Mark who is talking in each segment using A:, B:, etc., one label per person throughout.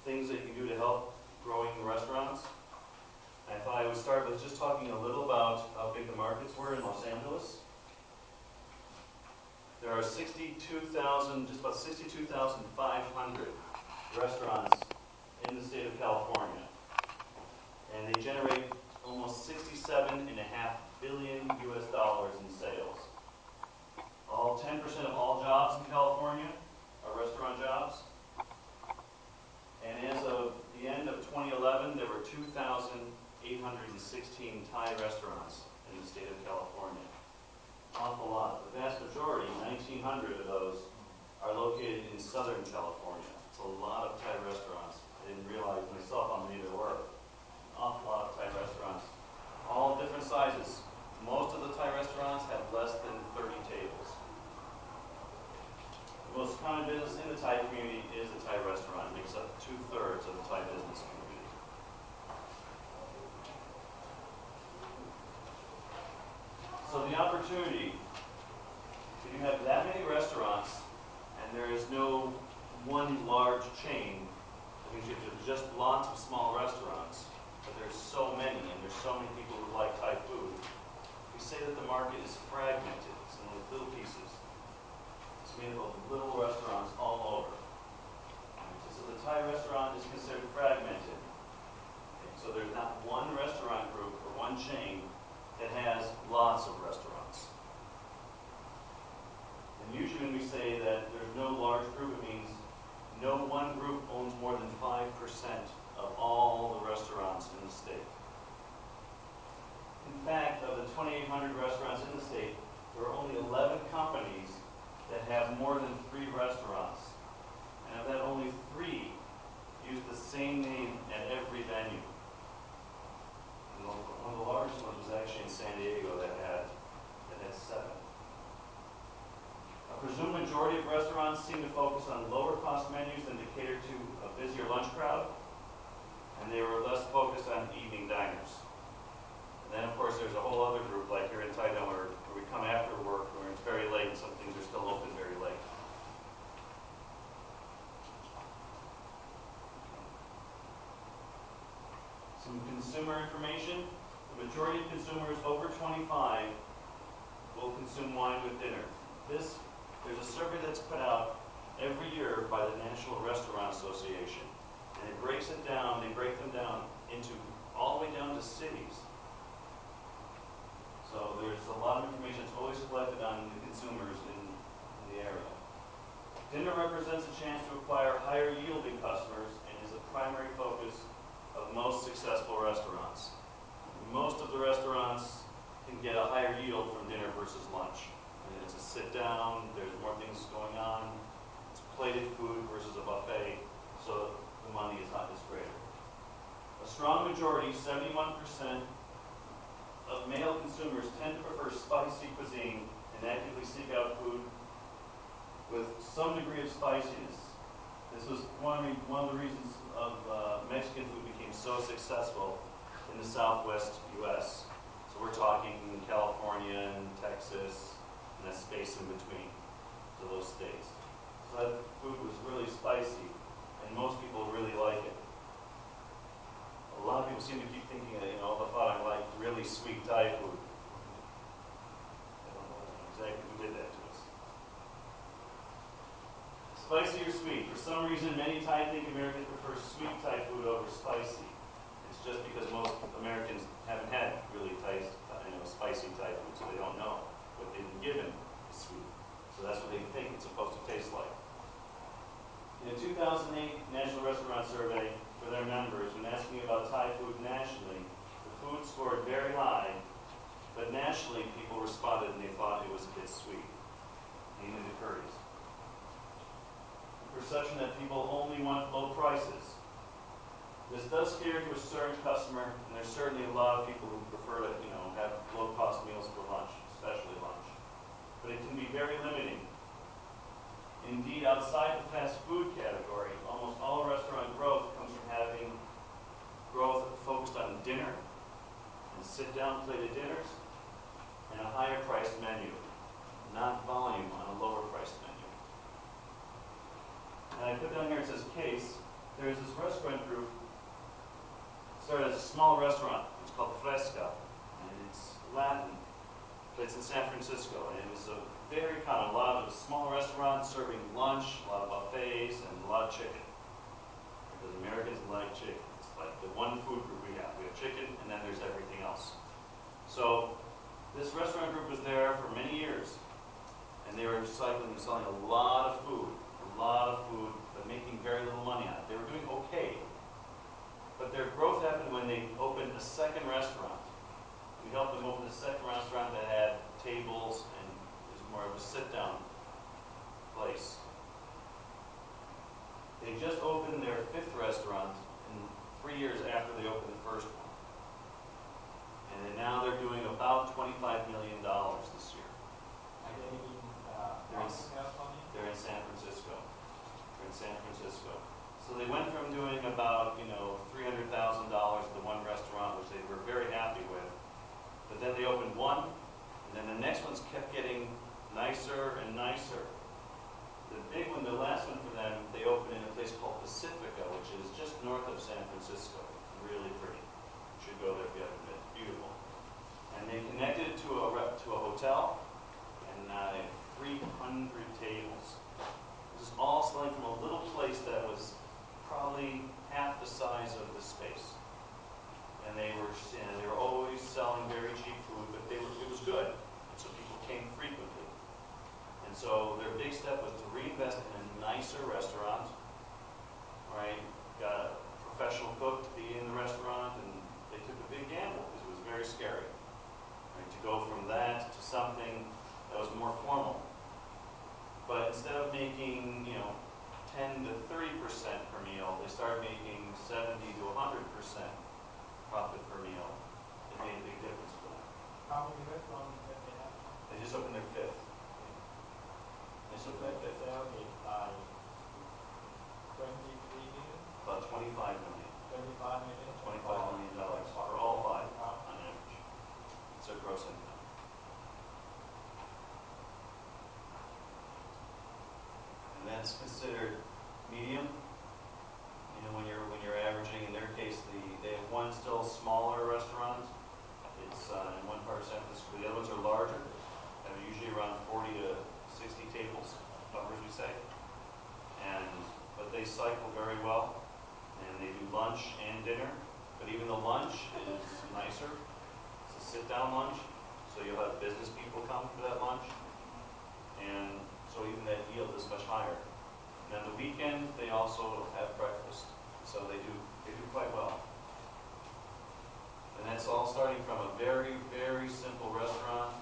A: things that you can do to help growing restaurants. I thought I would start with just talking a little about how big the markets were in Los Angeles. There are 62,000, just about 62,500 restaurants in the state of California. And they generate almost $67.5 billion US in sales. All 10% of all jobs in California are restaurant jobs. And as of the end of 2011, there were 2,816 Thai restaurants in the state of California. Awful lot. The vast majority, 1,900 of those, are located in Southern California. It's a lot of Thai restaurants. I didn't realize myself how many there were. An awful lot of Thai restaurants, all different sizes. Most of the Thai restaurants have less than 30 tables. The most common business in the Thai community is a Thai restaurant. It makes up 2/3 of the Thai business community. So the opportunity, if you have that many restaurants and there is no one large chain, that means you have just lots of small restaurants, but there's so many and there's so many people who like Thai food. We say that the market is fragmented. It's in little pieces. It's made up of little restaurants all over. So the Thai restaurant is considered fragmented. So there's not one restaurant group or one chain that has lots of restaurants. And usually when we say that there's no large group, it means no one group owns more than 5% of all the restaurants in the state. In fact, of the 2,800 restaurants in the state, there are only 11 companies that have more than 3 restaurants. And of that, only 3 use the same name at every venue. And one of the largest ones was actually in San Diego that had 7. A presumed majority of restaurants seem to focus on lower cost menus than to cater to a busier lunch crowd, and they were less focused on evening diners. And then of course there's a whole other group, like here in Taidong, where we come after work, where it's very late and some things are still open very late. Some consumer information. The majority of consumers over 25 will consume wine with dinner. There's a survey that's put out every year by the National Restaurant Association. And it breaks it down, they break them down into all the way down to cities. So there's a lot of information that's always collected on the consumers in the area. Dinner represents a chance to acquire higher yielding customers and is a primary focus of most successful restaurants. Most of the restaurants can get a higher yield from dinner versus lunch. And it's a sit down, there's more things going on, it's plated food versus a buffet, so the money is not as greater. A strong majority, 71%, of male consumers tend to prefer spicy cuisine and actively seek out food with some degree of spiciness. This was one of the reasons of Mexican food became so successful in the Southwest U.S. So we're talking California and Texas and that space in between to those states. So that food was really spicy, and most people really like it. A lot of people seem to keep thinking that, I thought I liked really sweet Thai food. I don't know exactly who did that to us. Spicy or sweet? For some reason, many Thai think Americans prefer sweet Thai food over spicy. It's just because most Americans haven't had really spicy Thai food, so they don't know what they've been given is sweet. So that's what they think it's supposed to taste like. In a 2008 National Restaurant Survey for their members, when asking about Thai food nationally, the food scored very high, but nationally people responded and they thought it was a bit sweet, mainly the curries. The perception that people only want low prices. This does cater to a certain customer, and there's certainly a lot of people who prefer to, have low-cost meals for lunch, especially lunch. But it can be very limiting. Indeed, outside the fast food category, almost all restaurant growth comes from having growth focused on dinner and sit-down plated dinners and a higher-priced menu, not volume on a lower-priced menu. And I put down here, it says case. there's this restaurant group, started as a small restaurant. It's called Fresca, and it's Latin. It's in San Francisco, and it was a very common, a lot of small restaurants serving lunch, a lot of buffets, and a lot of chicken. Because Americans like chicken. It's like the one food group we have. We have chicken, and then there's everything else. So this restaurant group was there for many years, and they were selling a lot of food, but making very little money on it. They were doing okay, but their growth happened when they opened a second restaurant. We helped them open a second restaurant that had tables and was more of a sit-down place. They just opened their fifth restaurant in 3 years after they opened the first one. And then now they're doing about $25 million this year.
B: Are they in California?
A: They're in San Francisco. They're in San Francisco. So they went from doing about, $300,000 at the one restaurant, which they were very happy with. But then they opened one, and then the next ones kept getting nicer and nicer. The big one, the last one for them, they opened in a place called Pacifica, which is just north of San Francisco. Really pretty. You should go there if you haven't been. It's beautiful. And they connected it to a hotel, and now they have 300 tables. Just all selling from a little place that was probably half the size of the space. And they were always selling very cheap food, but it was good, and so people came frequently. And so their big step was to reinvest in a nicer restaurant, right? Got a professional cook to be in the restaurant, and they took a big gamble because it was very scary, right? To go from that to something that was more formal. But instead of making, 10 to 30% per meal, they started making 70 to 100% profit per meal. It made a big difference for them.
B: How many restaurants did they have?
A: They just opened their fifth. They just opened their fifth.
B: Sales is like 23 million?
A: About 25 million.
B: 25 million?
A: $25 million for all five on average. It's their gross income. And that's considered medium. When you're averaging, in their case, they have one still smaller restaurant. It's in one part of San Francisco. The other ones are larger. They're usually around 40 to 60 tables, numbers we say. But they cycle very well, and they do lunch and dinner. But even the lunch is nicer. It's a sit-down lunch, so you'll have business people come for that lunch, and so even that yield is much higher. And on the weekend, they also have breakfast, so they do quite well. And that's all starting from a very, very simple restaurant.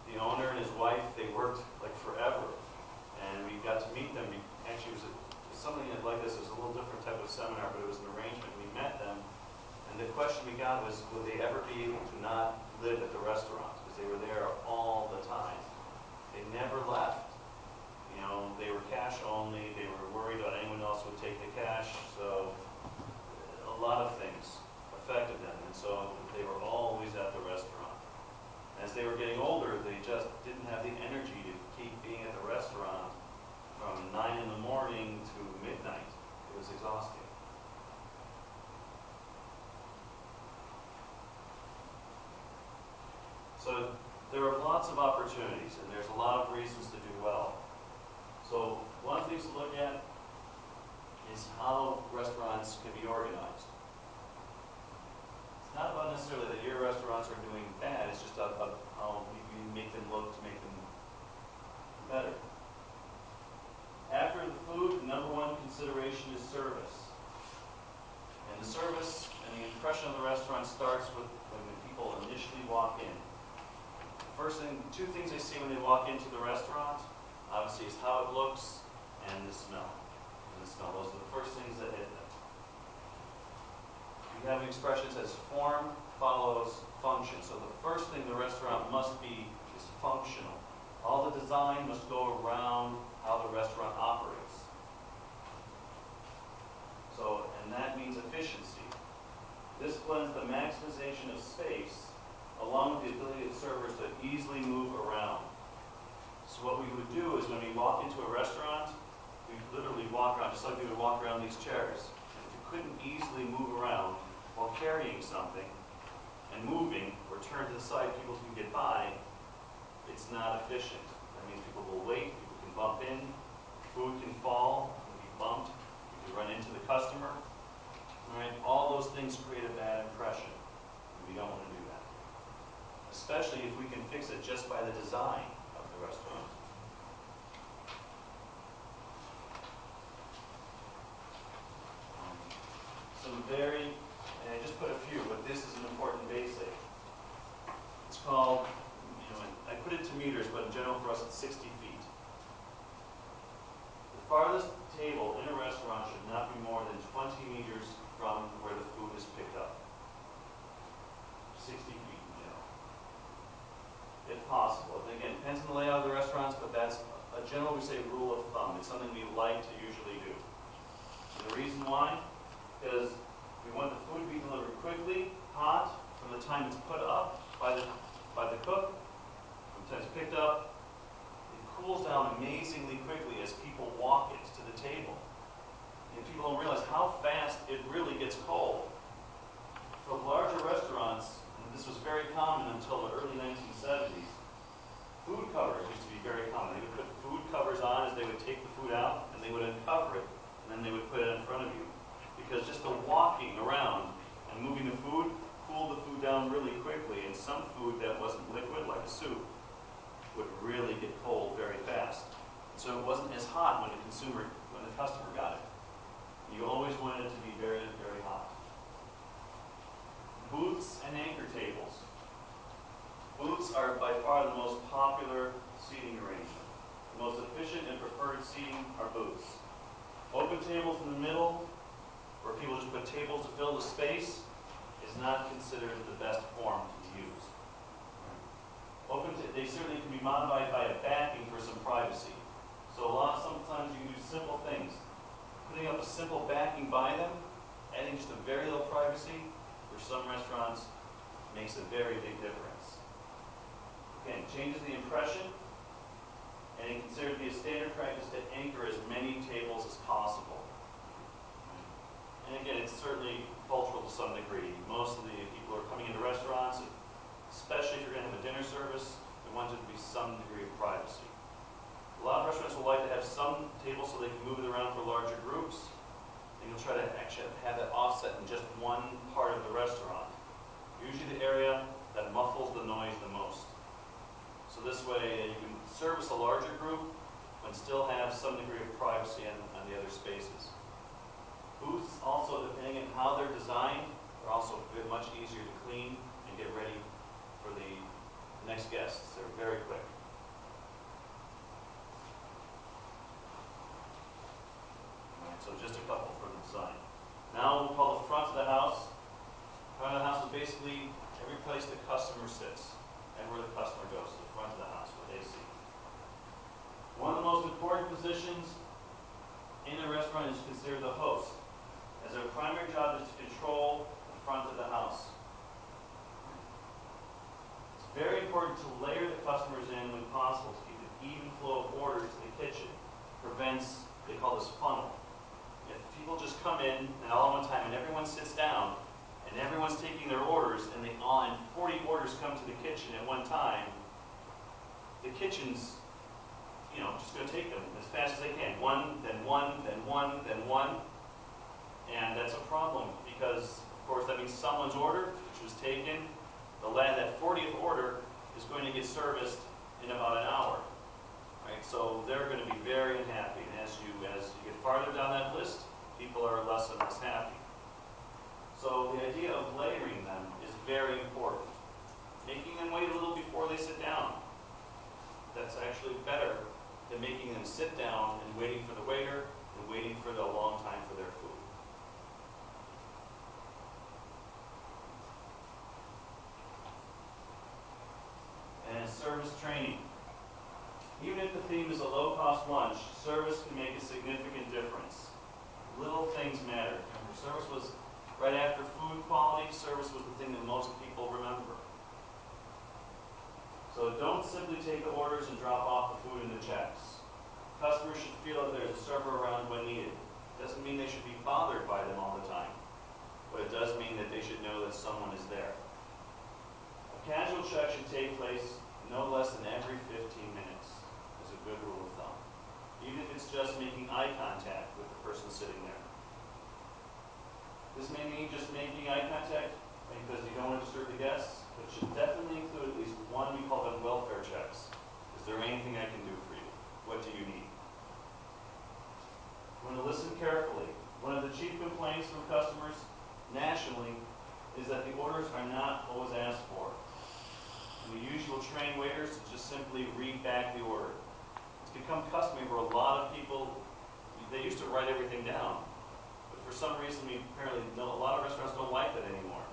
A: The owner and his wife, they worked like forever, and we got to meet them. Actually, it was something like this. It was a little different type of seminar, but it was an arrangement. We met them, and the question we got was, would they ever be able to not live at the restaurant? Because they were there all the time. They never left. They were cash only. They were worried about anyone else would take the cash. So a lot of things affected them. And so they were always at the restaurant. As they were getting older, they just didn't have the energy to keep being at the restaurant from 9 in the morning to midnight. It was exhausting. So there are lots of opportunities, and there's a lot of reasons to do well. So one of the things to look at is how restaurants can be organized. It's not about necessarily that your restaurants are doing bad, it's just about how you make them look to make them better. After the food, the number one consideration is service. And the service and the impression of the restaurant starts with when the people initially walk in. Two things they see when they walk into the restaurant, obviously, is how it looks and the smell. Those are the first things that hit them. We have an expression that says form follows function. So the first thing the restaurant must be is functional. All the design must go around how the restaurant operates. And that means efficiency. This blends the maximization of space along with the ability of servers to easily move around. So what we would do is when we walk into a restaurant, we literally walk around, just like we would walk around these chairs. And if you couldn't easily move around while carrying something and moving or turn to the side, people can get by, it's not efficient. That means people will wait, people can bump in, food can fall, can be bumped, you can run into the customer. Right? All those things create a bad impression. We don't want to do that. Especially if we can fix it just by the design of the restaurant. Some very, and I just put a few, but this is an important basic. It's called, I put it to meters, but in general for us it's 60 feet. The farthest table in a restaurant should not be more than 20 meters from where the food is picked up. 60 feet in general. If possible. And again, it depends on the layout of the restaurants, but that's a general, we say, rule of thumb. It's something we like to usually do. And the reason why? Because we want the food to be delivered quickly, hot, from the time it's put up by the cook, from the time it's picked up. It cools down amazingly quickly as people walk it to the table. And people don't realize how fast it really gets cold. For larger restaurants, and this was very common until the early 1970s, food covers used to be very common. They would put food covers on as they would take the food out, and they would uncover it, and then they would put it in front of you. Because just the walking around and moving the food cooled the food down really quickly, and some food that wasn't liquid, like a soup, would really get cold very fast. So it wasn't as hot when the customer got it. You always want it to be very, very hot. Booths and anchor tables. Booths are by far the most popular seating arrangement. The most efficient and preferred seating are booths. Open tables in the middle, where people just put tables to fill the space, is not considered the best form to use. They certainly can be modified by a backing for some privacy. So sometimes you can do simple things. Putting up a simple backing by them, adding just a very little privacy, for some restaurants, makes a very big difference. Again, changes the impression, and it's considered to be a standard practice to anchor as many tables as possible. And again, it's certainly cultural to some degree. Most of the people who are coming into restaurants, especially if you're going to have a dinner service, they want there to be some degree of privacy. A lot of restaurants will like to have some tables so they can move it around for larger groups. And you'll try to actually have that offset in just one part of the restaurant. Usually the area that muffles the noise the most. So this way you can service a larger group, but still have some degree of privacy on the other spaces. Booths also, depending on how they're designed, are also much easier to clean and get ready for the next guests. They're very quick. So just a couple for the design. Now we'll call the front of the house. Front of the house is basically every place the customer sits, everywhere the customer goes to the front of the house, what they see. One of the most important positions in a restaurant is considered the host, as their primary job is to control the front of the house. It's very important to layer the customers in when possible to keep an even flow of orders to the kitchen. Prevents, they call this funnel. If people just come in and all at one time and everyone sits down and everyone's taking their orders and 40 orders come to the kitchen at one time, the kitchen's just going to take them as fast as they can. One, then one, then one, then one. And that's a problem because, of course, that means someone's order, which was taken, that 40th order is going to get serviced in about an hour. Right? So they're going to be very unhappy. And as you get farther down that list, people are less and less happy. So the idea of layering them is very important. Making them wait a little before they sit down. That's actually better than making them sit down and waiting for the waiter and waiting for the long time for their food. And service training. Even if the theme is a low-cost lunch, service can make a significant difference. Little things matter. Remember, service was right after food quality, service was the thing that most people remember. So don't simply take the orders and drop off the food in the checks. Customers should feel that there's a server around when needed. Doesn't mean they should be bothered by them all the time, but it does mean that they should know that someone is there. A casual check should take place no less than every 15 minutes, is a good rule of thumb. Even if it's just making eye contact with the person sitting there. This may mean just making eye contact because you don't want to disturb the guests, but it should definitely include at least one, we call them welfare checks. Is there anything I can do for you? What do you need? I'm going to listen carefully. One of the chief complaints from customers nationally is that the orders are not always asked for. And we usually will train waiters to just simply read back the order. It's become customary where a lot of people, they used to write everything down. But for some reason, apparently a lot of restaurants don't like that anymore.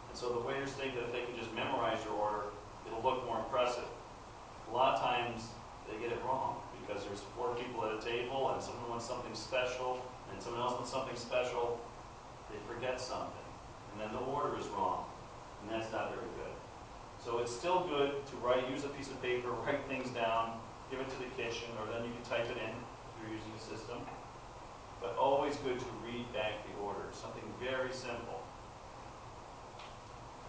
A: And so the waiters think that if they can just memorize your order, it'll look more impressive. A lot of times, they get it wrong because there's 4 people at a table and someone wants something special and someone else wants something special. They forget something and then the order is wrong and that's not very good. So it's still good to use a piece of paper, write things down, give it to the kitchen, or then you can type it in if you're using a system. But always good to read back the order, something very simple.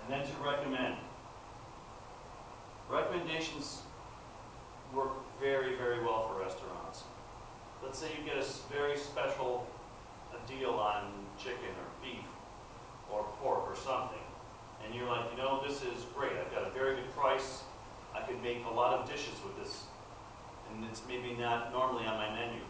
A: And then to recommend. Recommendations work very, very well for restaurants. Let's say you get a very special deal on chicken or beef or pork or something, and you're like, you know, this is great. I've got a very good price. I could make a lot of dishes with this, and it's maybe not normally on my menu.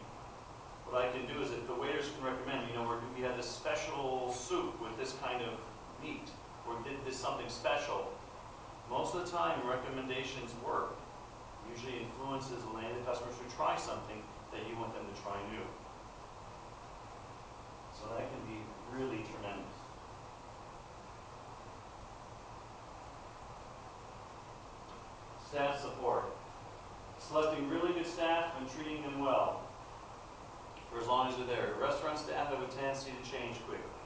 A: What I can do is, if the waiters can recommend, you know, we have this special soup with this kind of meat, or did this something special. Most of the time, recommendations work. Usually influences will land the customers to try something that you want them to try new. So that can be really tremendous. Staff support. Selecting really good staff and treating them well for as long as they're there. Restaurant staff have a tendency to change quickly,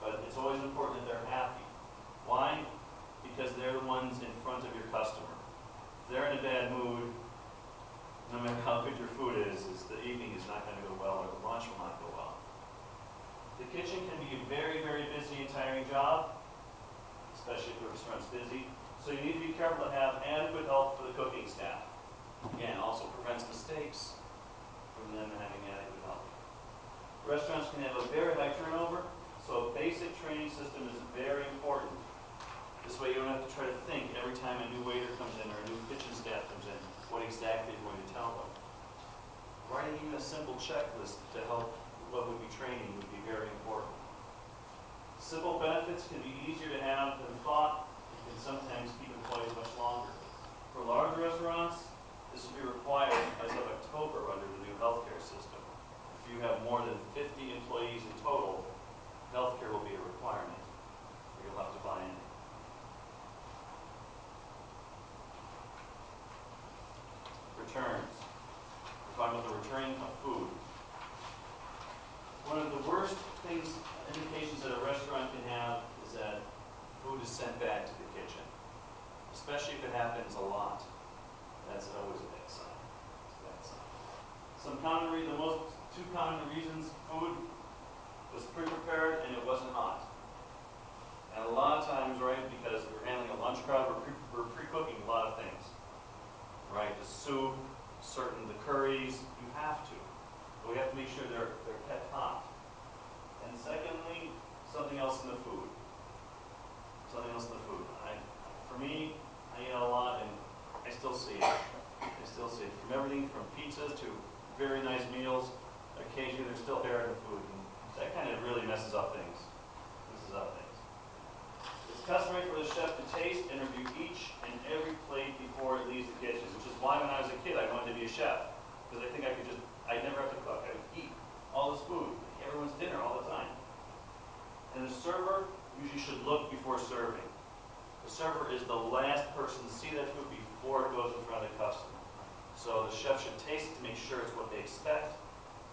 A: but it's always important that they're happy. Why? Because they're the ones in front of your customer. If they're in a bad mood, no matter how good your food is, the evening is not going to go well, or the lunch will not go well. The kitchen can be a very, very busy and tiring job, especially if the restaurant's busy. So you need to be careful to have adequate help for the cooking staff. Again, also prevents mistakes from them having adequate help. Restaurants can have a very high turnover, so a basic training system is very important. This way you don't have to try to think every time a new waiter comes in or a new kitchen staff comes in, what exactly you're going to tell them. Writing even a simple checklist to help what would be training would be very important. Simple benefits can be easier to have than thought and can sometimes keep employees much longer. For larger restaurants, this will be required as of October under the new healthcare system. If you have more than 50 employees in total, healthcare will be a requirement. You'll have to buy in. Returns. We're talking about the returning of food. One of the worst indications that a restaurant can have is that food is sent back to the kitchen, especially if it happens a lot. That's always a bad sign. It's a bad sign. The two common reasons: food was pre-prepared and it wasn't hot. And a lot of times, right, because we're handling a lunch crowd, we're pre-cooking a lot of things. Right, the soup, the curries, you have to. But we have to make sure they're kept hot. And secondly, something else in the food. Something else in the food. For me, I eat a lot and I still see it. I still see it. From everything from pizzas to very nice meals, occasionally there's still air in the food. And that kind of really messes up things. It's customary for the chef to taste and review each and every plate before it leaves the kitchen, which is why when I was a kid I wanted to be a chef. Because I think I'd never have to cook. I would eat all this food, everyone's dinner all the time. And the server usually should look before serving. The server is the last person to see that food before it goes in front of the customer. So the chef should taste it to make sure it's what they expect.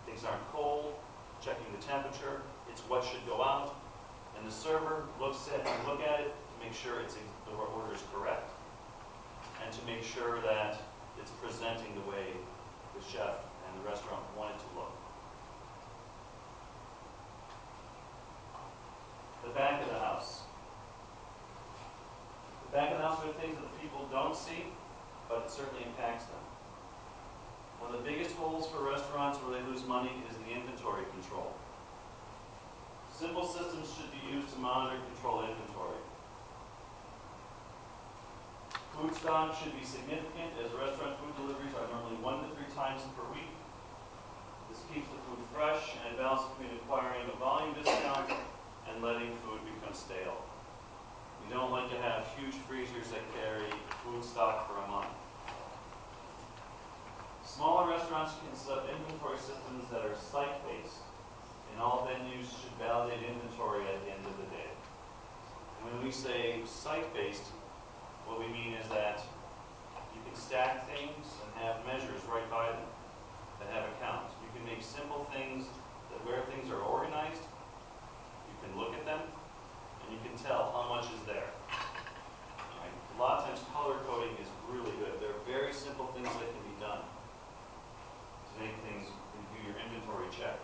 A: Things aren't cold, checking the temperature, it's what should go out. And the server looks at it to make sure the order is correct, and to make sure that it's presenting the way the chef and the restaurant wanted to look. The back of the house. The back of the house are things that the people don't see, but it certainly impacts them. One of the biggest holes for restaurants where they lose money is the inventory control. Simple systems should be used to monitor and control inventory. Food stock should be significant, as restaurant food deliveries are normally 1 to 3 times per week. This keeps the food fresh and a balance between acquiring a volume discount and letting food become stale. We don't like to have huge freezers that carry food stock for a month. Smaller restaurants can set up inventory systems that are site-based, and all venues should validate inventory at the end of the day. And when we say site-based, what we mean is that you can stack things and have measures right by them that have a count. You can make simple things that where things are organized, you can look at them, and you can tell how much is there. Right? A lot of times color coding is really good. There are very simple things that can be done to make things, and do your inventory check.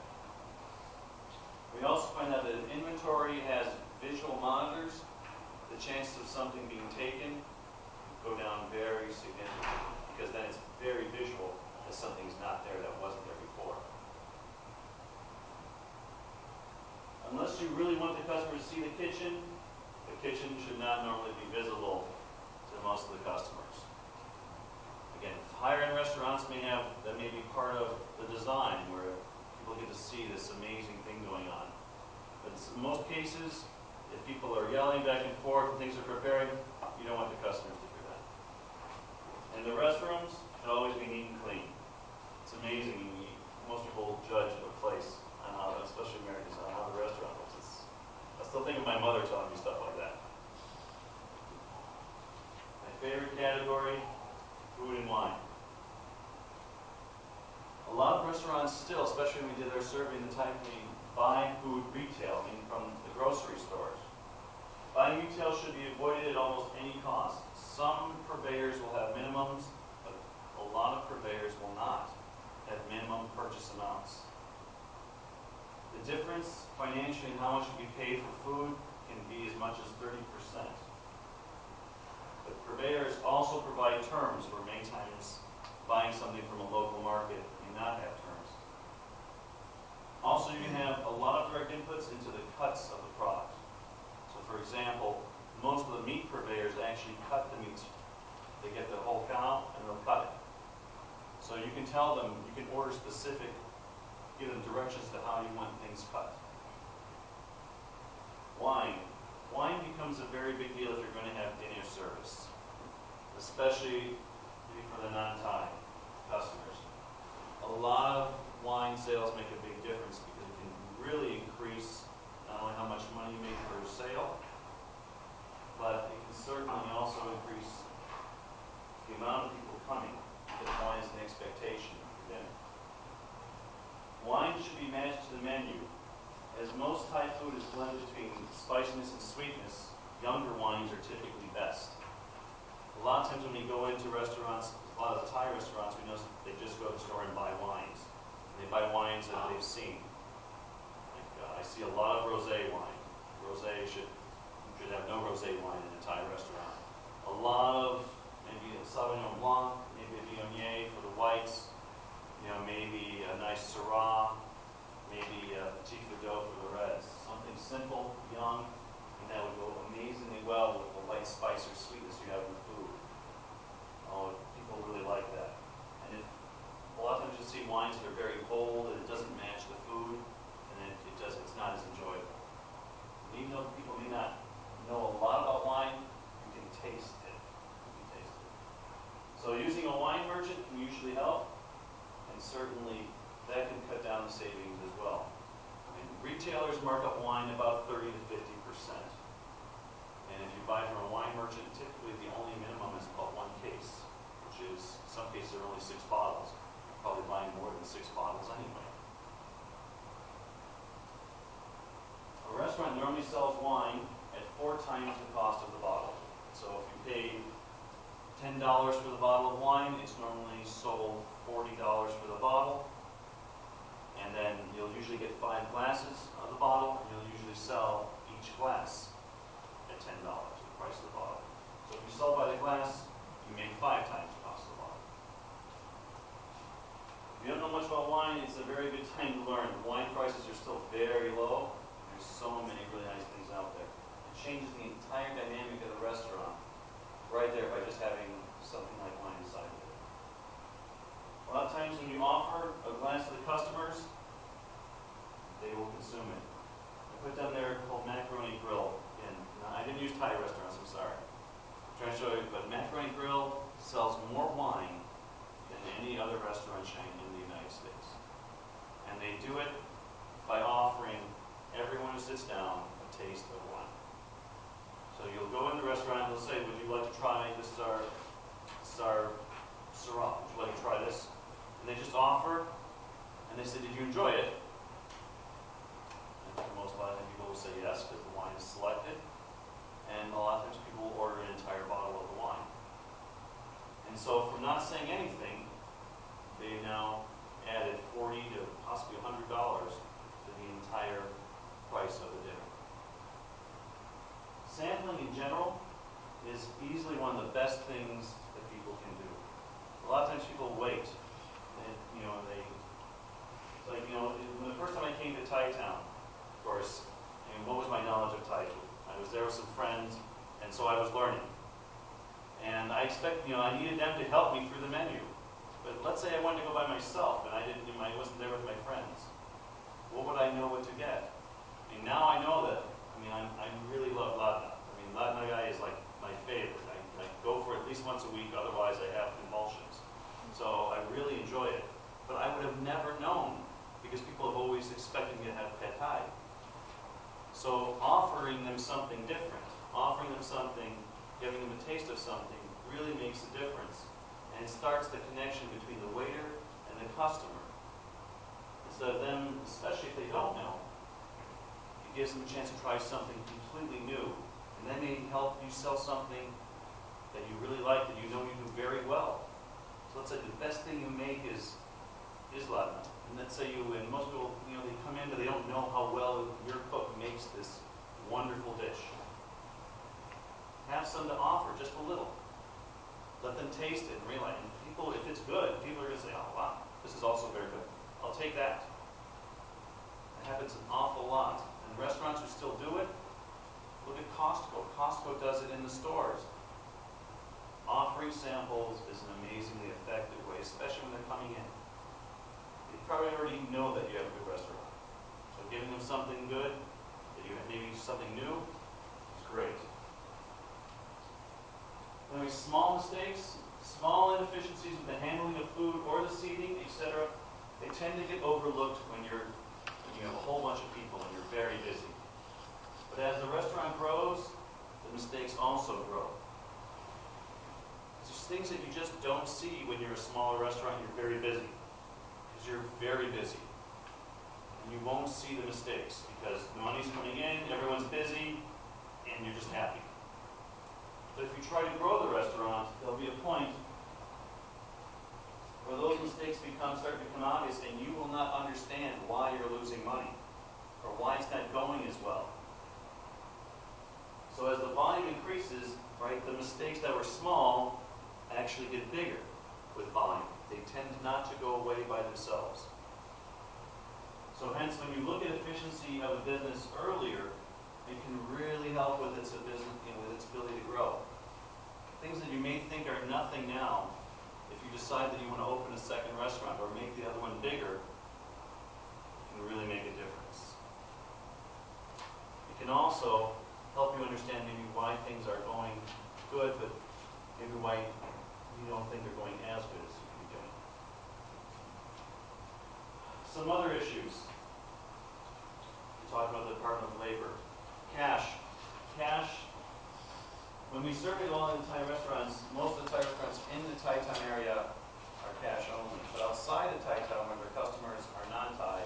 A: We also find out that if inventory has visual monitors, the chances of something being taken go down very significantly, because then it's very visual that something's not there that wasn't there before. Unless you really want the customer to see the kitchen should not normally be visible to most of the customers. Again, higher-end restaurants may have, that may be part of the design where people get to see this amazing thing going on. But in most cases, if people are yelling back and forth and things are preparing, you don't want the customers to hear that. And the restrooms should always be neat and clean. It's amazing. Most people judge a place on how, especially Americans, on how the restaurant looks. I still think of my mother telling me stuff like that. My favorite category, food and wine. A lot of restaurants still, especially when we did our survey in the type we buy food retail, meaning from the grocery stores. Buying retail should be avoided at almost any cost. Some purveyors will have minimums, but a lot of purveyors will not have minimum purchase amounts. The difference financially in how much you pay for food can be as much as 30%. But purveyors also provide terms where many times buying something from a local market may not have terms. Also, you can have a lot of direct inputs into the cuts of the product. So for example, most of the meat purveyors actually cut the meat. They get the whole cow and they'll cut it. So you can tell them, you can order specific, give them directions to how you want things cut. Wine. Wine becomes a very big deal if you're going to have dinner service, especially maybe for the non-Thai customers. A lot of wine sales make a big difference because it can really increase not only how much money you make per sale, but it can certainly also increase the amount of people coming, because wine is an expectation for dinner. Wine should be matched to the menu. As most Thai food is blended between spiciness and sweetness, younger wines are typically best. A lot of times when we go into restaurants, a lot of the Thai restaurants, we notice they just go to the store and buy wines. And they buy wines that they've seen. Like, I see a lot of rosé wine. Rosé should have no rosé wine in a Thai restaurant. A lot of maybe a Sauvignon Blanc, maybe a Viognier for the whites, maybe a nice Syrah, maybe a Petit Verdot for the reds. Something simple, young, and that would go amazingly well with the light spice or sweetness you have in the food. Oh, people really like that. And a lot of times you'll see wines that are very bold and it doesn't match the food, and it's not as enjoyable. And even though people may not know a lot about wine, you can taste it. So using a wine merchant can usually help, and certainly that can cut down the savings as well. And retailers mark up wine about 30 to 50%. And if you buy from a wine merchant, typically the only minimum is about 1 case, which is, in some cases, are only 6 bottles. You're probably buying more than 6 bottles anyway. A restaurant normally sells wine at 4 times the cost of the bottle. So if you paid $10 for the bottle of wine, it's normally sold $40 for the bottle. usually get 5 glasses of the bottle, and you'll usually sell each glass at $10, the price of the bottle. So if you sell by the glass, you make 5 times the cost of the bottle. If you don't know much about wine, it's a very good time to learn. Wine prices are still very low. There's so many really nice things out there. It changes the entire dynamic of the restaurant right there by just having something like wine inside of it. A lot of times when you offer a glass to the customers, they will consume it. I put down there called macaroni grill. And I didn't use Thai restaurants, I'm sorry. I'm trying to show you, but macaroni grill sells more wine than any other restaurant chain in the United States. And they do it by offering everyone who sits down a taste of wine. So you'll go in the restaurant and they'll say, would you like to try, this is our Syrah, would you like to try this? And they just offer, and they say, did you enjoy it? And for most, a lot of people will say yes, because the wine is selected. And a lot of times people will order an entire bottle of the wine. And so from not saying anything, they've now added $40 to possibly $100 to the entire price of the dinner. Sampling in general is easily one of the best things that people can do. A lot of times people wait, and it's like, when the first time I came to Thai town, of course, what was my knowledge of Thai food? I was there with some friends, and so I was learning. And I I needed them to help me through the menu. But let's say I wanted to go by myself, and I wasn't there with my friends. What would I know what to get? And now I know that, I really love latna. Latna guy is like my favorite. I go for it at least once a week, otherwise I have convulsions. So I really enjoy it. But I would have never known, because people have always expected me to have pad thai. So offering them something different, offering them something, giving them a taste of something, really makes a difference. And it starts the connection between the waiter and the customer. Instead of them, especially if they don't know, it gives them a chance to try something completely new. And that may help you sell something that you really like, that you know you do very well. So let's say the best thing you make is latna. And let's say and most people, they come in, but they don't know how well your cook makes this wonderful dish. Have some to offer, just a little. Let them taste it and realize. And people, if it's good, people are going to say, oh wow, this is also very good. I'll take that. It happens an awful lot. And restaurants who still do it, look at Costco. Costco does it in the stores. Offering samples is an amazingly effective way, especially when they're coming in. They probably already know that you have a good restaurant. So giving them something good, that you have maybe something new, is great. Anyway, small mistakes, small inefficiencies with the handling of food or the seating, etc., they tend to get overlooked when you have a whole bunch of people and you're very busy. But as the restaurant grows, the mistakes also grow. There's things that you just don't see when you're a smaller restaurant and you're very busy. Because you're very busy. And you won't see the mistakes because the money's coming in, everyone's busy, and you're just happy. But if you try to grow the restaurant, there'll be a point where those mistakes start to become obvious and you will not understand why you're losing money or why it's not going as well. So as the volume increases, the mistakes that were small actually get bigger with volume. They tend not to go away by themselves. So hence, when you look at efficiency of a business earlier, it can really help with its business, with its ability to grow. Things that you may think are nothing now, if you decide that you want to open a second restaurant or make the other one bigger, it can really make a difference. It can also help you understand maybe why things are going good, but maybe why you don't think they're going as good as you could be doing. Some other issues. We talked about the Department of Labor. Cash. When we surveyed all the Thai restaurants, most of the Thai restaurants in the Thai town area are cash only. But outside of Thai town, where their customers are non-Thai,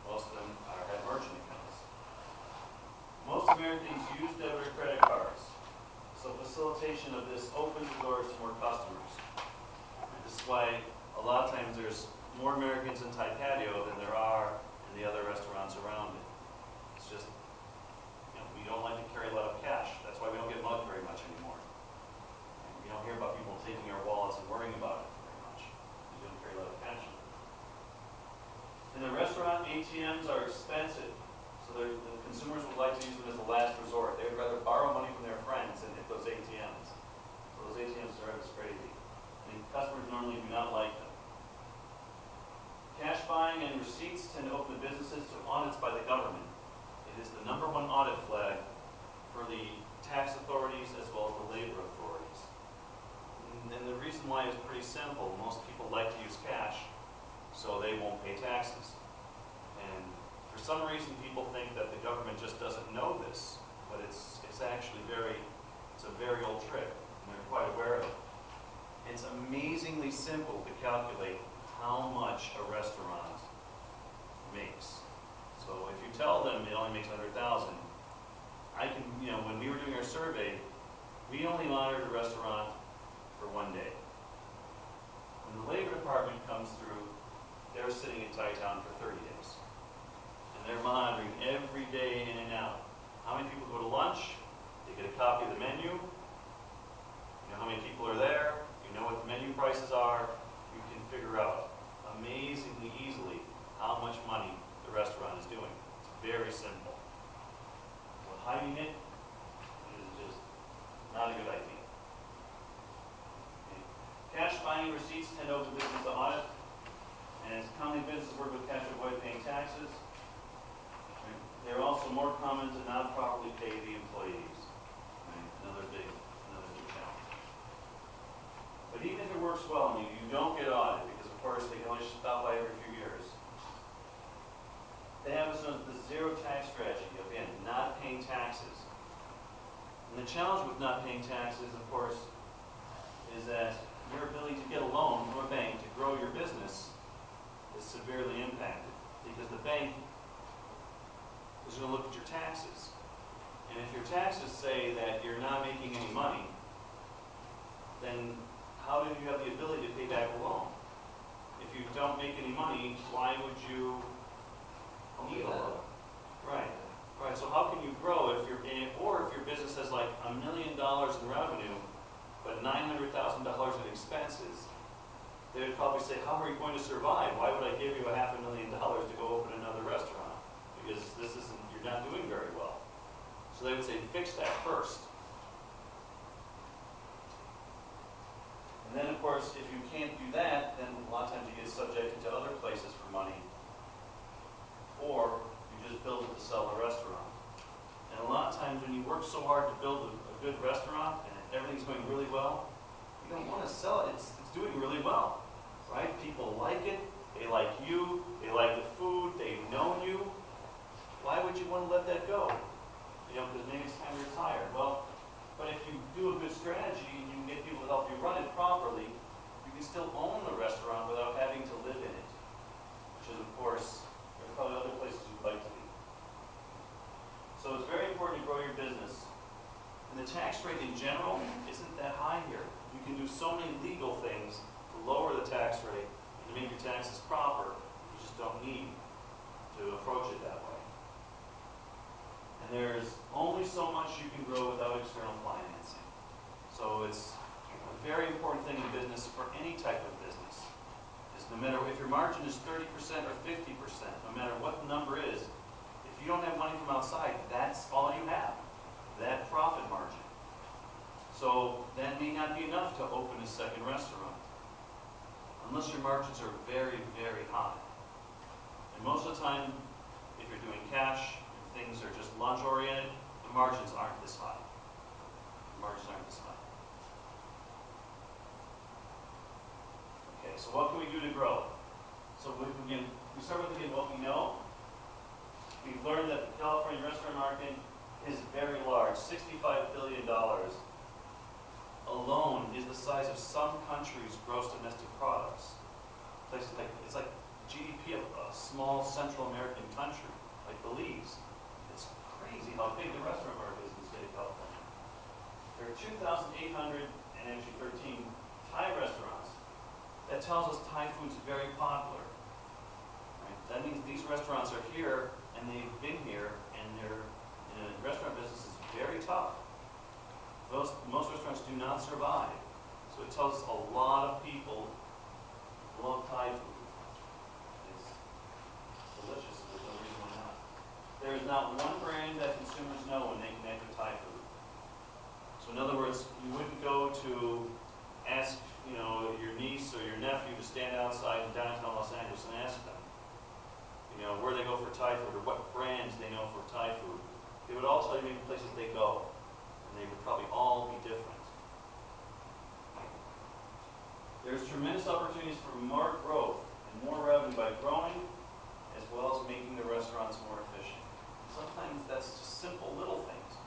A: most of them have merchant accounts. Most Americans use debit or credit cards. So facilitation of this opens the doors to more customers. And this is why a lot of times there's more Americans in Thai patio than there are in the other restaurants the restaurant ATMs are expensive, so the consumers would like to use them as a last resort. They would rather borrow money from their friends than hit those ATMs. So those ATMs drive us crazy. And customers normally do not like them. Cash buying and receipts tend to open the businesses to audits by the government. It is the #1 audit flag for the tax authorities as well as the labor authorities. And the reason why is pretty simple. Most people like to use cash, so they won't pay taxes. And for some reason, people think that the government just doesn't know this, but it's actually it's a very old trick, and they're quite aware of it. It's amazingly simple to calculate how much a restaurant makes. So if you tell them it only makes 100,000, I can, when we were doing our survey, we only monitored a restaurant for 1 day. When the labor department comes through, they're sitting in Tightown for 30 days. And they're monitoring every day in and out. How many people go to lunch? They get a copy of the menu. You know how many people are there. You know what the menu prices are. You can figure out amazingly easily how much money the restaurant is doing. It's very simple. But hiding it is just not a good idea. Okay. Cash buying receipts tend to open business to audit. And as commonly businesses work with cash to avoid paying taxes, right, they're also more common to not properly pay the employees. Right? Another big challenge. But even if it works well and you don't get audited, because of course they can only stop by every few years, they have the zero tax strategy, again, not paying taxes. And the challenge with not paying taxes, of course, is that your ability to get a loan from a bank to grow your business is severely impacted, because the bank is going to look at your taxes. And if your taxes say that you're not making any money, then how do you have the ability to pay back a loan? If you don't make any money, why would you need a loan? Right. Right. So how can you grow if your business has like $1 million in revenue, but $900,000 in expenses? They would probably say, how are you going to survive? Why would I give you $500,000 to go open another restaurant? Because you're not doing very well. So they would say, fix that first. And then, of course, if you can't do that, then a lot of times you get subjected to other places for money. Or you just build it to sell a restaurant. And a lot of times when you work so hard to build a good restaurant and everything's going really well, you don't want to sell it. It's doing really well. Right? People like it, they like you, they like the food, they've known you. Why would you want to let that go? Because maybe it's time to retire. Well, but if you do a good strategy and you can get people to help you run it properly, you can still own the restaurant without having to live in it. Which is, of course, there's probably other places you'd like to be. So it's very important to grow your business. And the tax rate in general isn't that high here. You can do so many legal things lower the tax rate and to make your taxes proper. You just don't need to approach it that way. And there's only so much you can grow without external financing. So it's a very important thing in business for any type of business. Is no matter if your margin is 30% or 50%, no matter what the number is, if you don't have money from outside, that's all you have, that profit margin. So that may not be enough to open a second restaurant, unless your margins are very, very high. And most of the time, if you're doing cash and things are just lunch-oriented, the margins aren't this high. The margins aren't this high. Okay, so what can we do to grow? So we start with what we know. We've learned that the California restaurant market is very large, $65 billion. Alone is the size of some countries' gross domestic products. It's like GDP of a small Central American country, like Belize. It's crazy how big the restaurant market is in the state of California. There are 2,813 Thai restaurants. That tells us Thai food is very popular. Right? That means these restaurants are here, and they've been here, and the restaurant business is very tough. Most restaurants do not survive. So it tells us a lot of people love Thai food. Thai food, or what brands they know for Thai food, they would all tell you maybe places they go, and they would probably all be different. There's tremendous opportunities for more growth and more revenue by growing, as well as making the restaurants more efficient. Sometimes that's just simple little things.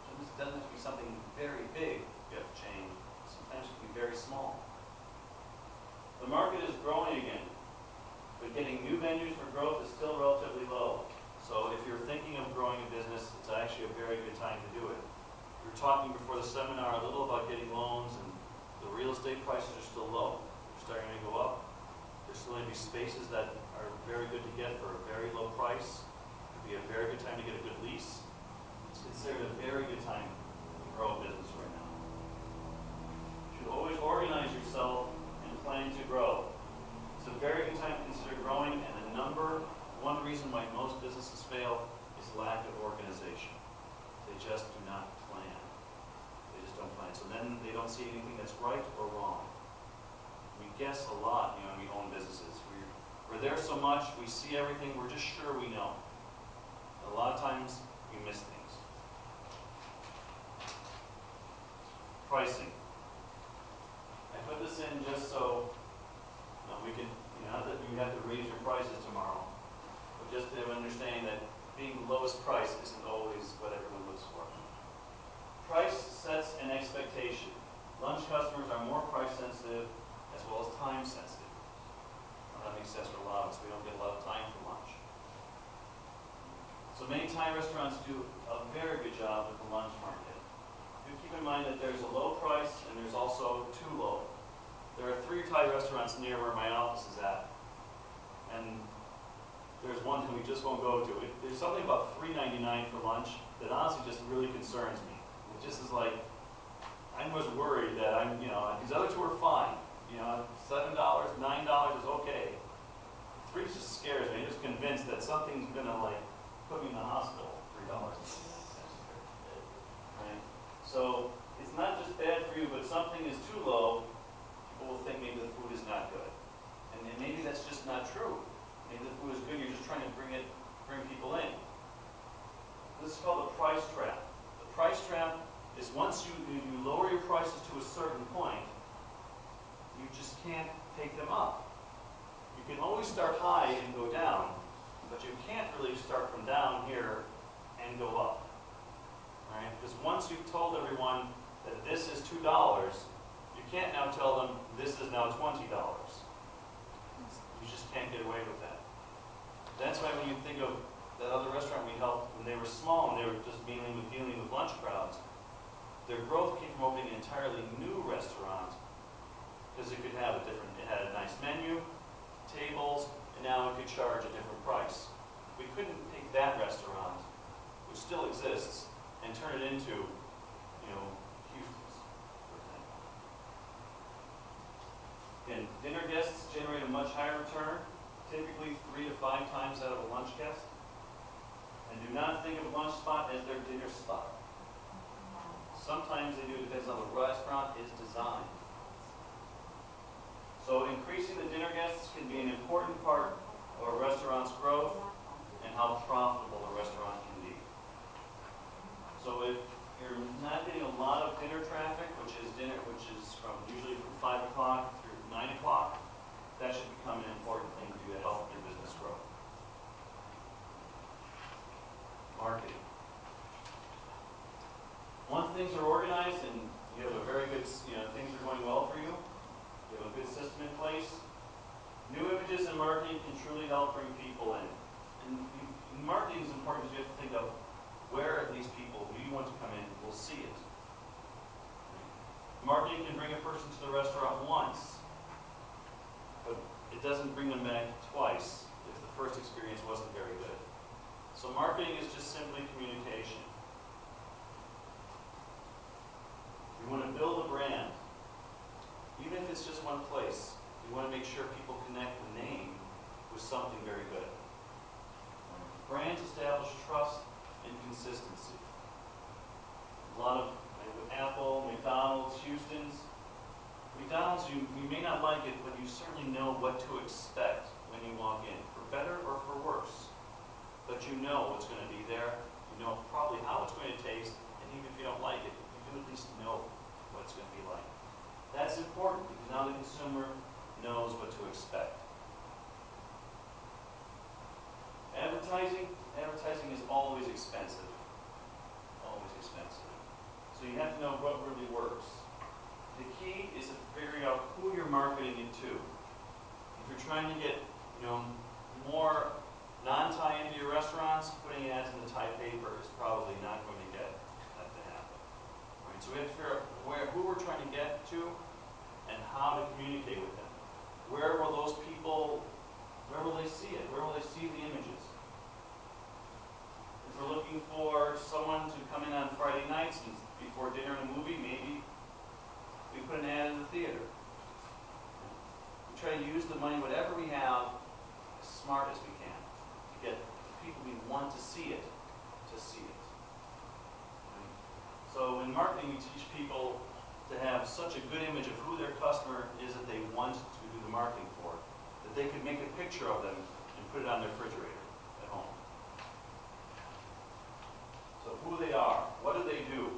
A: Sometimes it doesn't have to be something very big you have to change. Sometimes it can be very small. The market is growing again, but getting new venues for growth is still relatively low. So if you're thinking of growing a business, it's actually a very good time to do it. We were talking before the seminar a little about getting loans, and the real estate prices are still low. They're starting to go up. There's still going to be spaces that are very good to get for a very low price. It would be a very good time to get a good lease. It's considered a very good time to grow a business right now. You should always organize yourself and plan to grow. It's a very good time to consider growing, and the number one reason why most businesses fail is lack of organization. They just do not plan. They just don't plan. So then they don't see anything that's right or wrong. We guess a lot, when we own businesses. We're there so much, we see everything, we're just sure we know. A lot of times, we miss things. Pricing. I put this in just so we can, not that you have to raise your prices tomorrow, but just to understand that being the lowest price isn't always what everyone looks for. Price sets an expectation. Lunch customers are more price sensitive as well as time sensitive. Well, that makes sense for a lot of us. We don't get a lot of time for lunch. So many Thai restaurants do a very good job with the lunch market. Do keep in mind that there's a low price and there's also too low. There are 3 Thai restaurants near where my office is at. And there's one that we just won't go to. There's something about $3.99 for lunch that honestly just really concerns me. It just is like, I was worried that these other 2 are fine. $7, $9 is okay. 3 just scares me. I'm just convinced that something's gonna put me in the hospital. $3. Right? So it's not just bad for you, but something is too low. People will think maybe the food is not good, and maybe that's just not true. Maybe the food is good. You're just trying to bring people in. This is called the price trap. The price trap is once you lower your prices to a certain point, you just can't take them up. You can always start high and go down, but you can't really start from down here and go up. Right? Because once you've told everyone that this is $2, you can't now tell them this is now $20. You just can't get away with that. That's why when you think of that other restaurant we helped when they were small and they were just dealing with lunch crowds, their growth came from opening an entirely new restaurant because it had a nice menu, tables, and now it could charge a different price. We couldn't take that restaurant, which still exists, and turn it into, Houston's, for example. Again, dinner guests generate a much higher return, typically 3 to 5 times that of a lunch guest. And do not think of a lunch spot as their dinner spot. Sometimes they do, it depends on the restaurant is designed. So increasing the dinner guests can be an important part of a restaurant's growth and how profitable a restaurant can be. So if you're not getting a lot of dinner traffic, which is usually from 5 o'clock through 9 o'clock, that should become an important thing to do to help your business grow. Marketing. Once things are organized and you have a very good, things are going well for you, you have a good system in place, new images and marketing can truly help bring people in. And marketing is important because you have to think of where these people who you want to come in will see it. Marketing can bring a person to the restaurant once, but it doesn't bring them back twice if the first experience wasn't very good. So marketing is just simply communication. You want to build a brand, even if it's just one place. You want to make sure people connect the name with something very good. Brands establish trust and consistency. A lot of, with Apple, McDonald's, Houston's. McDonald's, you may not like it, but you certainly know what to expect when you walk in, for better or for worse. advertising is always expensive. Always expensive. So you have to know what really works. The key is to figure out who you're marketing it to. If you're trying to get, more non-tie into your restaurants, putting ads in the Thai paper is probably not going to get that to happen. All right, so we have to figure out who we're trying to get to and how to communicate with them. Where will those people, where will they see it? Where will they see the images? If we're looking for someone to come in on Friday nights and before dinner and a movie, maybe we put an ad in the theater. We try to use the money, whatever we have, as smart as we can to get the people we want to see it, to see it. Right? So in marketing, we teach people to have such a good image of who their customer is that they want to do the marketing for, that they could make a picture of them and put it on their refrigerator at home. So who they are, what do they do,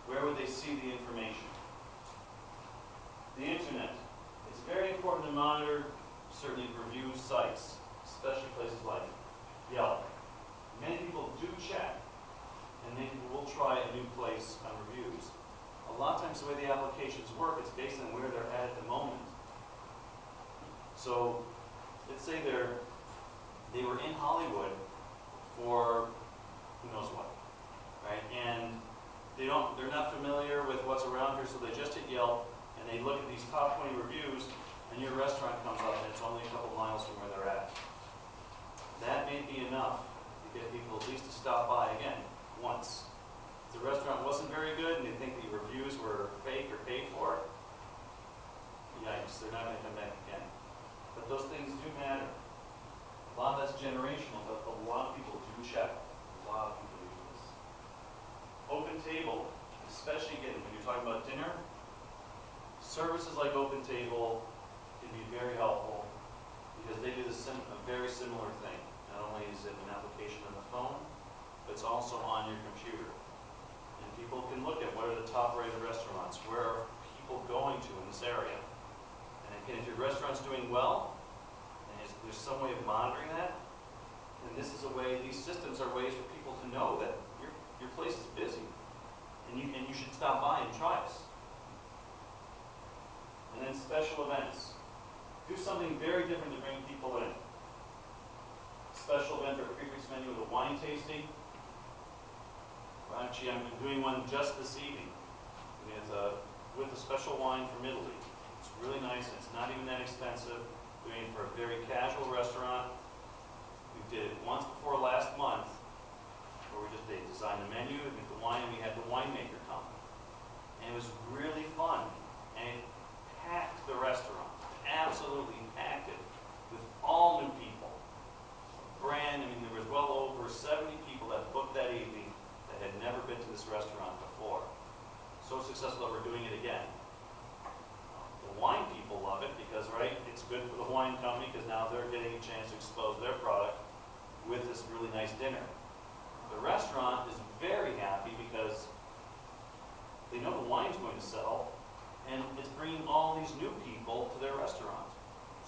A: where would they see the information? The internet. It's very important to monitor, certainly review sites, especially places like Yelp. Many people do check, and many people will try a new place on reviews. A lot of times the way the applications work, it's based on where they're at the moment. So let's say they were in Hollywood for who knows what, right? And they're not familiar with what's around here, so they just hit Yelp and they look at these top 20 reviews, and your restaurant comes up and it's only a couple miles from where they're at. That may be enough to get people at least to stop by again once. If the restaurant wasn't very good and they think the reviews were fake or paid for, yikes, they're not going to come back again. But those things do matter. A lot of that's generational, but a lot of people do check. A lot of people do this. Open table, especially again when you're talking about dinner, services like Open Table can be very helpful because they do a very similar thing. Not only is it an application on the phone, but it's also on your computer. And people can look at what are the top-rated restaurants, where are people going to in this area. And again, if your restaurant's doing well, and there's some way of monitoring that, then this is a way, these systems are ways for people to know that your place is busy. And you should stop by and try us. And then special events. Do something very different to bring people in. Special event or prefix menu with a wine tasting. Well, actually, I'm doing one just this evening. With a special wine from Italy. It's really nice. It's not even that expensive. Doing it for a very casual restaurant. We did it once before last month, where they designed the menu and the wine, and we had the winemaker come. And it was really fun. And it packed the restaurant, absolutely packed it, with all new people. There was well over 70 people that booked that evening that had never been to this restaurant before. So successful that we're doing it again. The wine people love it because, right, it's good for the wine company because now they're getting a chance to expose their product with this really nice dinner. The restaurant is very happy because they know the wine's going to sell, and it's bringing all these new people to their restaurant.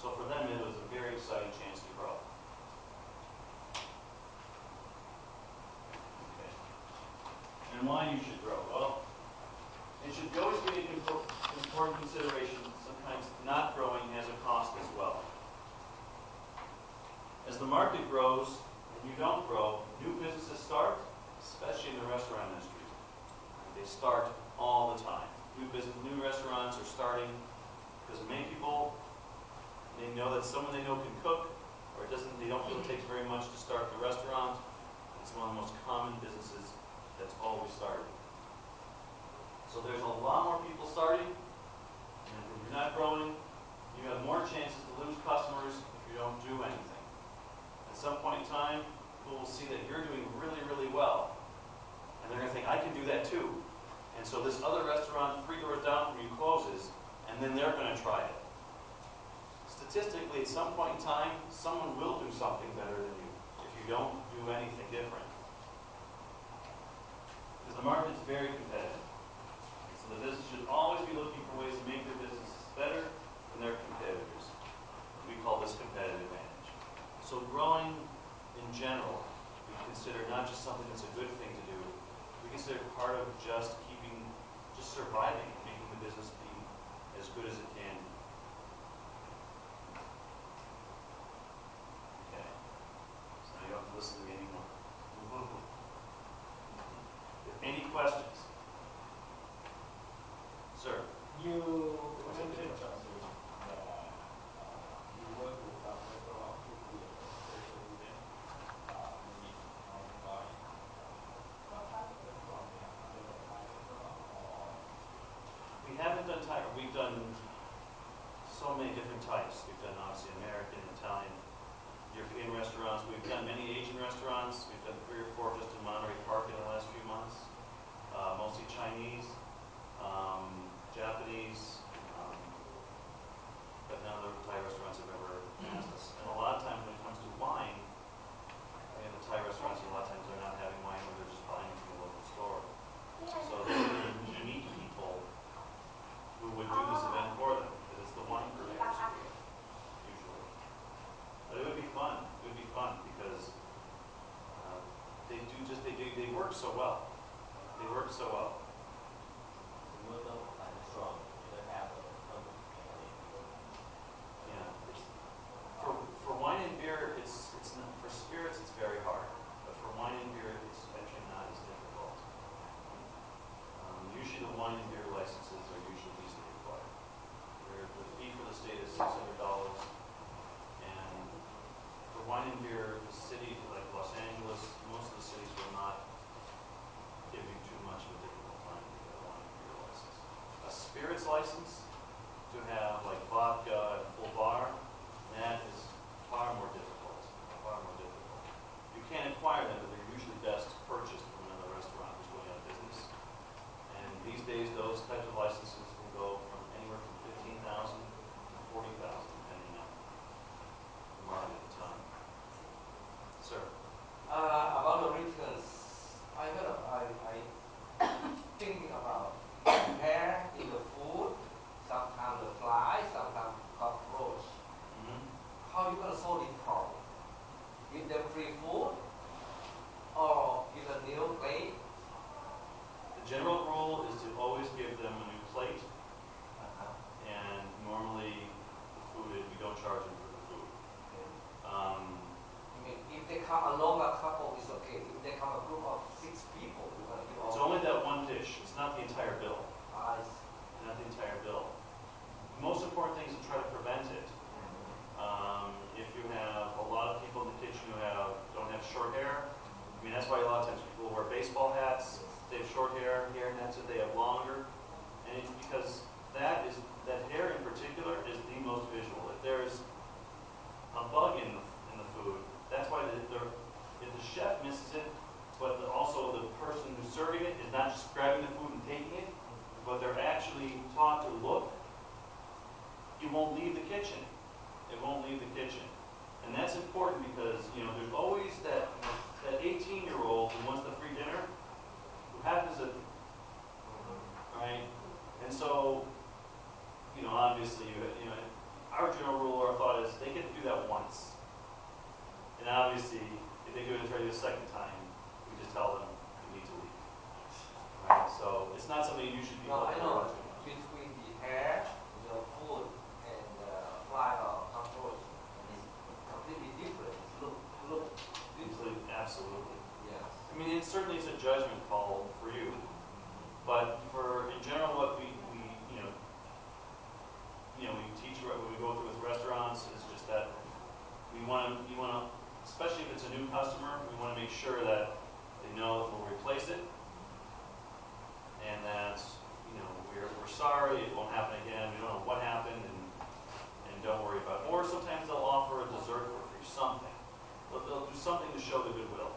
A: So for them, it was a very exciting chance to grow. Okay. And why you should grow? Well, it should always be an important consideration. Sometimes not growing has a cost as well. As the market grows and you don't grow, new businesses start, especially in the restaurant industry. They start all the time. New restaurants are starting because many people, they know that someone they know can cook, or they don't feel it takes very much to start the restaurant. It's one of the most common businesses that's always starting. So there's a lot more people starting, and if you're not growing, you have more chances to lose customers if you don't do anything. At some point in time, people will see that you're doing really, really well, and they're going to think, I can do that too. And so this other restaurant 3 doors down from you closes, and then they're going to try it. Statistically, at some point in time, someone will do something better than you if you don't do anything different. Because the market is very competitive. So the business should always be looking for ways to make their businesses better than their competitors. We call this competitive advantage. So growing in general, we consider not just something that's a good thing to do, we consider it part of just surviving, making the business be as good as it can be. Okay. So now you don't have to listen to me anymore. Any questions? Sir?
B: You mentioned something that you work with some restaurants to create a special event, maybe mountain bike. What type of restaurant they are? Are they like Thai restaurant or?
A: We haven't done Thai, we've done so many different types. We've done obviously American, Italian, European restaurants. We've done many Asian restaurants. We've done 3 or 4 just in Monterey Park in the last few months. Mostly Chinese, Japanese, but none of the Thai restaurants have ever asked us. And a lot of times when it comes to wine, and the Thai restaurants, a lot of times they're not having wine or they're just buying it from the local store. So they would meet people who would do this event for them, because it's the wine purveyors who do it, usually. But it would be fun. It would be fun because they work so well. They work so well.
C: Most of the Thai restaurant either have a public area.
A: Yeah. For wine and beer, it's not, for spirits it's very hard, but for wine and beer it's actually not as difficult. Usually the wine and beer licenses are usually easily acquired. The fee for the state is $600, and for wine and beer, the city like Los Angeles, most of the cities will not give you too much of a difficult time to get a wine and beer license. A spirits license, to have like vodka and full bar, that is far more difficult. Far more difficult. You can acquire them, but they're usually best purchased from another restaurant who's going out of business. And these days, those types of licenses will go from anywhere from $15,000 to $40,000, depending on the market at the time. Sir?
C: About the returns, I heard of, I thinking about hair in the food, sometimes the fly, sometimes cockroach.
A: Mm-hmm.
C: How you gonna solve this problem? Give them free food or give a new plate?
A: The general rule is to always give them a new plate,
C: Uh-huh.
A: and normally the food, we don't charge them for the food.
C: Okay.
A: Um,
C: I mean, if they come along a couple, it's okay. If they come a group of 6 people, you're gonna give all.
A: it's only that one dish. It's not the entire bill.
C: I see.
A: Not the entire bill. The most important thing is to try to prevent it. If you have a lot of people in the kitchen who don't have short hair, I mean that's why a lot of times people wear baseball hats. They have short hair, nets that they have longer, and it's because that hair in particular is the most visual. If there's a bug in the food, that's why if the chef misses it, but also the person who's serving it is not just grabbing the food and taking it, but they're actually taught to look, you won't leave the kitchen. It won't leave the kitchen. And that's important because, there's always that 18-year-old who wants the free dinner, who happens to, right? And so, obviously, our general rule or thought is they get to do that once. And obviously, if they do it the second time, we just tell them you need to leave. Right? So it's not something you should be
C: No, I
A: looking
C: know.
A: forward to much.
C: Between the hair, the food, and fly or cockroach, it's completely different. It's look different.
A: Absolutely.
C: Yes.
A: I mean, it certainly is a judgment call for you. But in general, what we teach when we go through with restaurants is just that you want to, especially if it's a new customer, we want to make sure that they know that we'll replace it, and that we're sorry, it won't happen again. We don't know what happened, and don't worry about it. Or sometimes they'll offer a dessert for free, something. They'll do something to show the goodwill.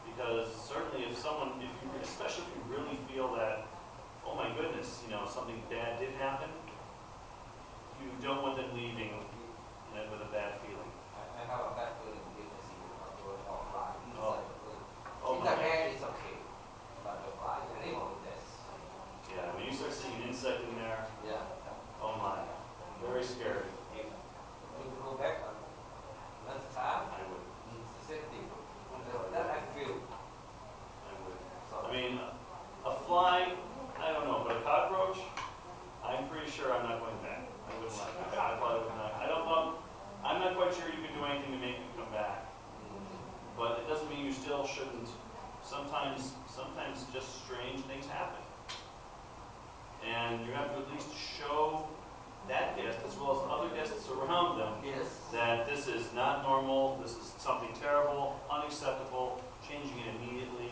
A: Because certainly especially if you really feel that, oh my goodness, something bad did happen, you don't want them leaving with a bad feeling.
C: I have a bad feeling if I see the cockroach or fly inside the food.
A: Oh
C: In
A: my
C: the
A: God.
C: hair, it's okay. But the fly, animal, that's.
A: Yeah, when you start seeing an insect in there,
C: Yeah.
A: oh my, very scary.
C: If you need to go back another time,
A: I would.
C: it's the same thing.
A: all shouldn't. Sometimes just strange things happen. And you have to at least show that guest, as well as other guests around them,
C: Yes.
A: that this is not normal, this is something terrible, unacceptable, changing it immediately,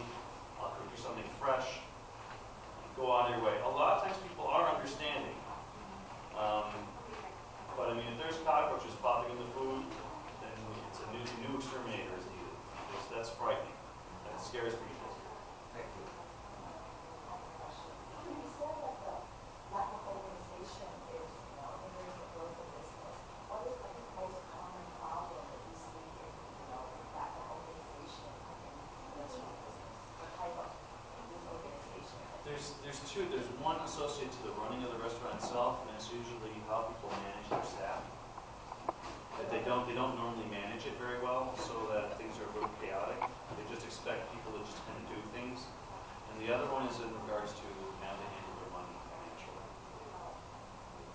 A: I'll cook you something fresh, go out of your way. A lot of times people are understanding. But I mean, if there's cockroaches popping in the food, then it's a new exterminator is needed. Because that's frightening. That scares people.
C: Thank you.
D: Question. You said that the lack of organization is, hindering the growth of business. What is the most common problem that you see in, lack of organization in restaurant business? What type of disorganization?
A: There's two. There's one associated to the running of the restaurant itself, and it's usually how people manage their staff. That they don't normally manage it very well, so that things are a little chaotic. They just expect people to just kind of do things. And the other one is in regards to how they handle their money financially.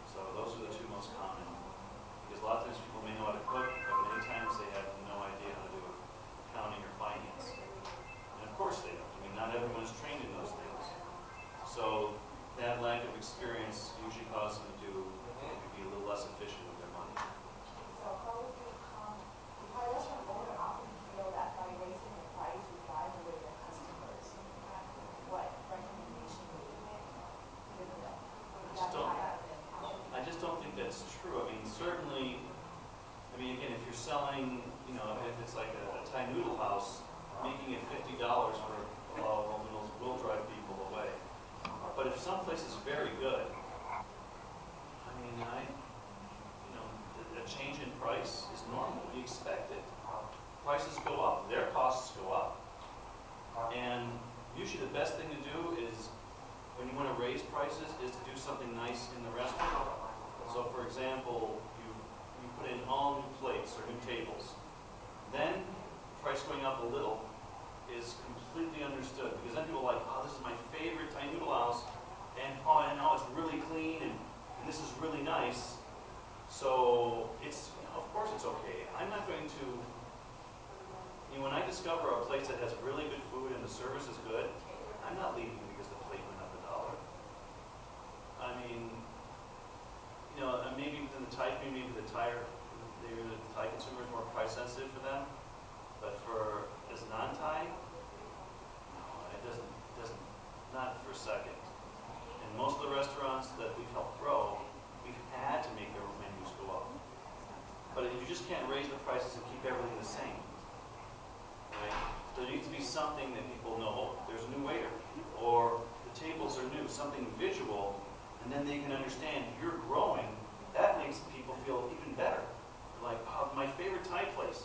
A: So those are the two most common. Because a lot of times people may know how to cook, but many times they have no idea how to do accounting or finance. And of course they don't. I mean, not everyone's trained in those things. So that lack of experience usually causes them to be a little less efficient with their money.
D: So how would you if a restaurant owner often feel that by raising the price is driving away their customers, what recommendation would you give them?
A: I just don't think that's true. I mean, certainly, again, if you're selling, if it's like a Thai noodle house, making it $50 for, will drive people away. But if someplace is very good, a change in price is normal. We expect it. Prices go up, their costs go up. And usually the best thing to do is, when you want to raise prices, is to do something nice in the restaurant. So for example, you put in all new plates or new tables. Then the price going up a little is completely understood, because then people are like, oh, this is my favorite Thai noodle house, and it's really clean, and this is really nice. So it's, of course it's okay. I'm not going to, when I discover a place that has really good food and the service is good, I'm not leaving because the plate went up $1. Maybe within the Thai community, maybe the Thai consumer is more price sensitive for them. But as non-Thai, no, it doesn't, not for a second. And most of the restaurants that we've helped grow, we've had to make their menus go up. But you just can't raise the prices and keep everything the same. Right? There needs to be something that people know, oh, there's a new waiter, or the tables are new, something visual, and then they can understand you're growing. That makes people feel even better. Like, oh, my favorite Thai place.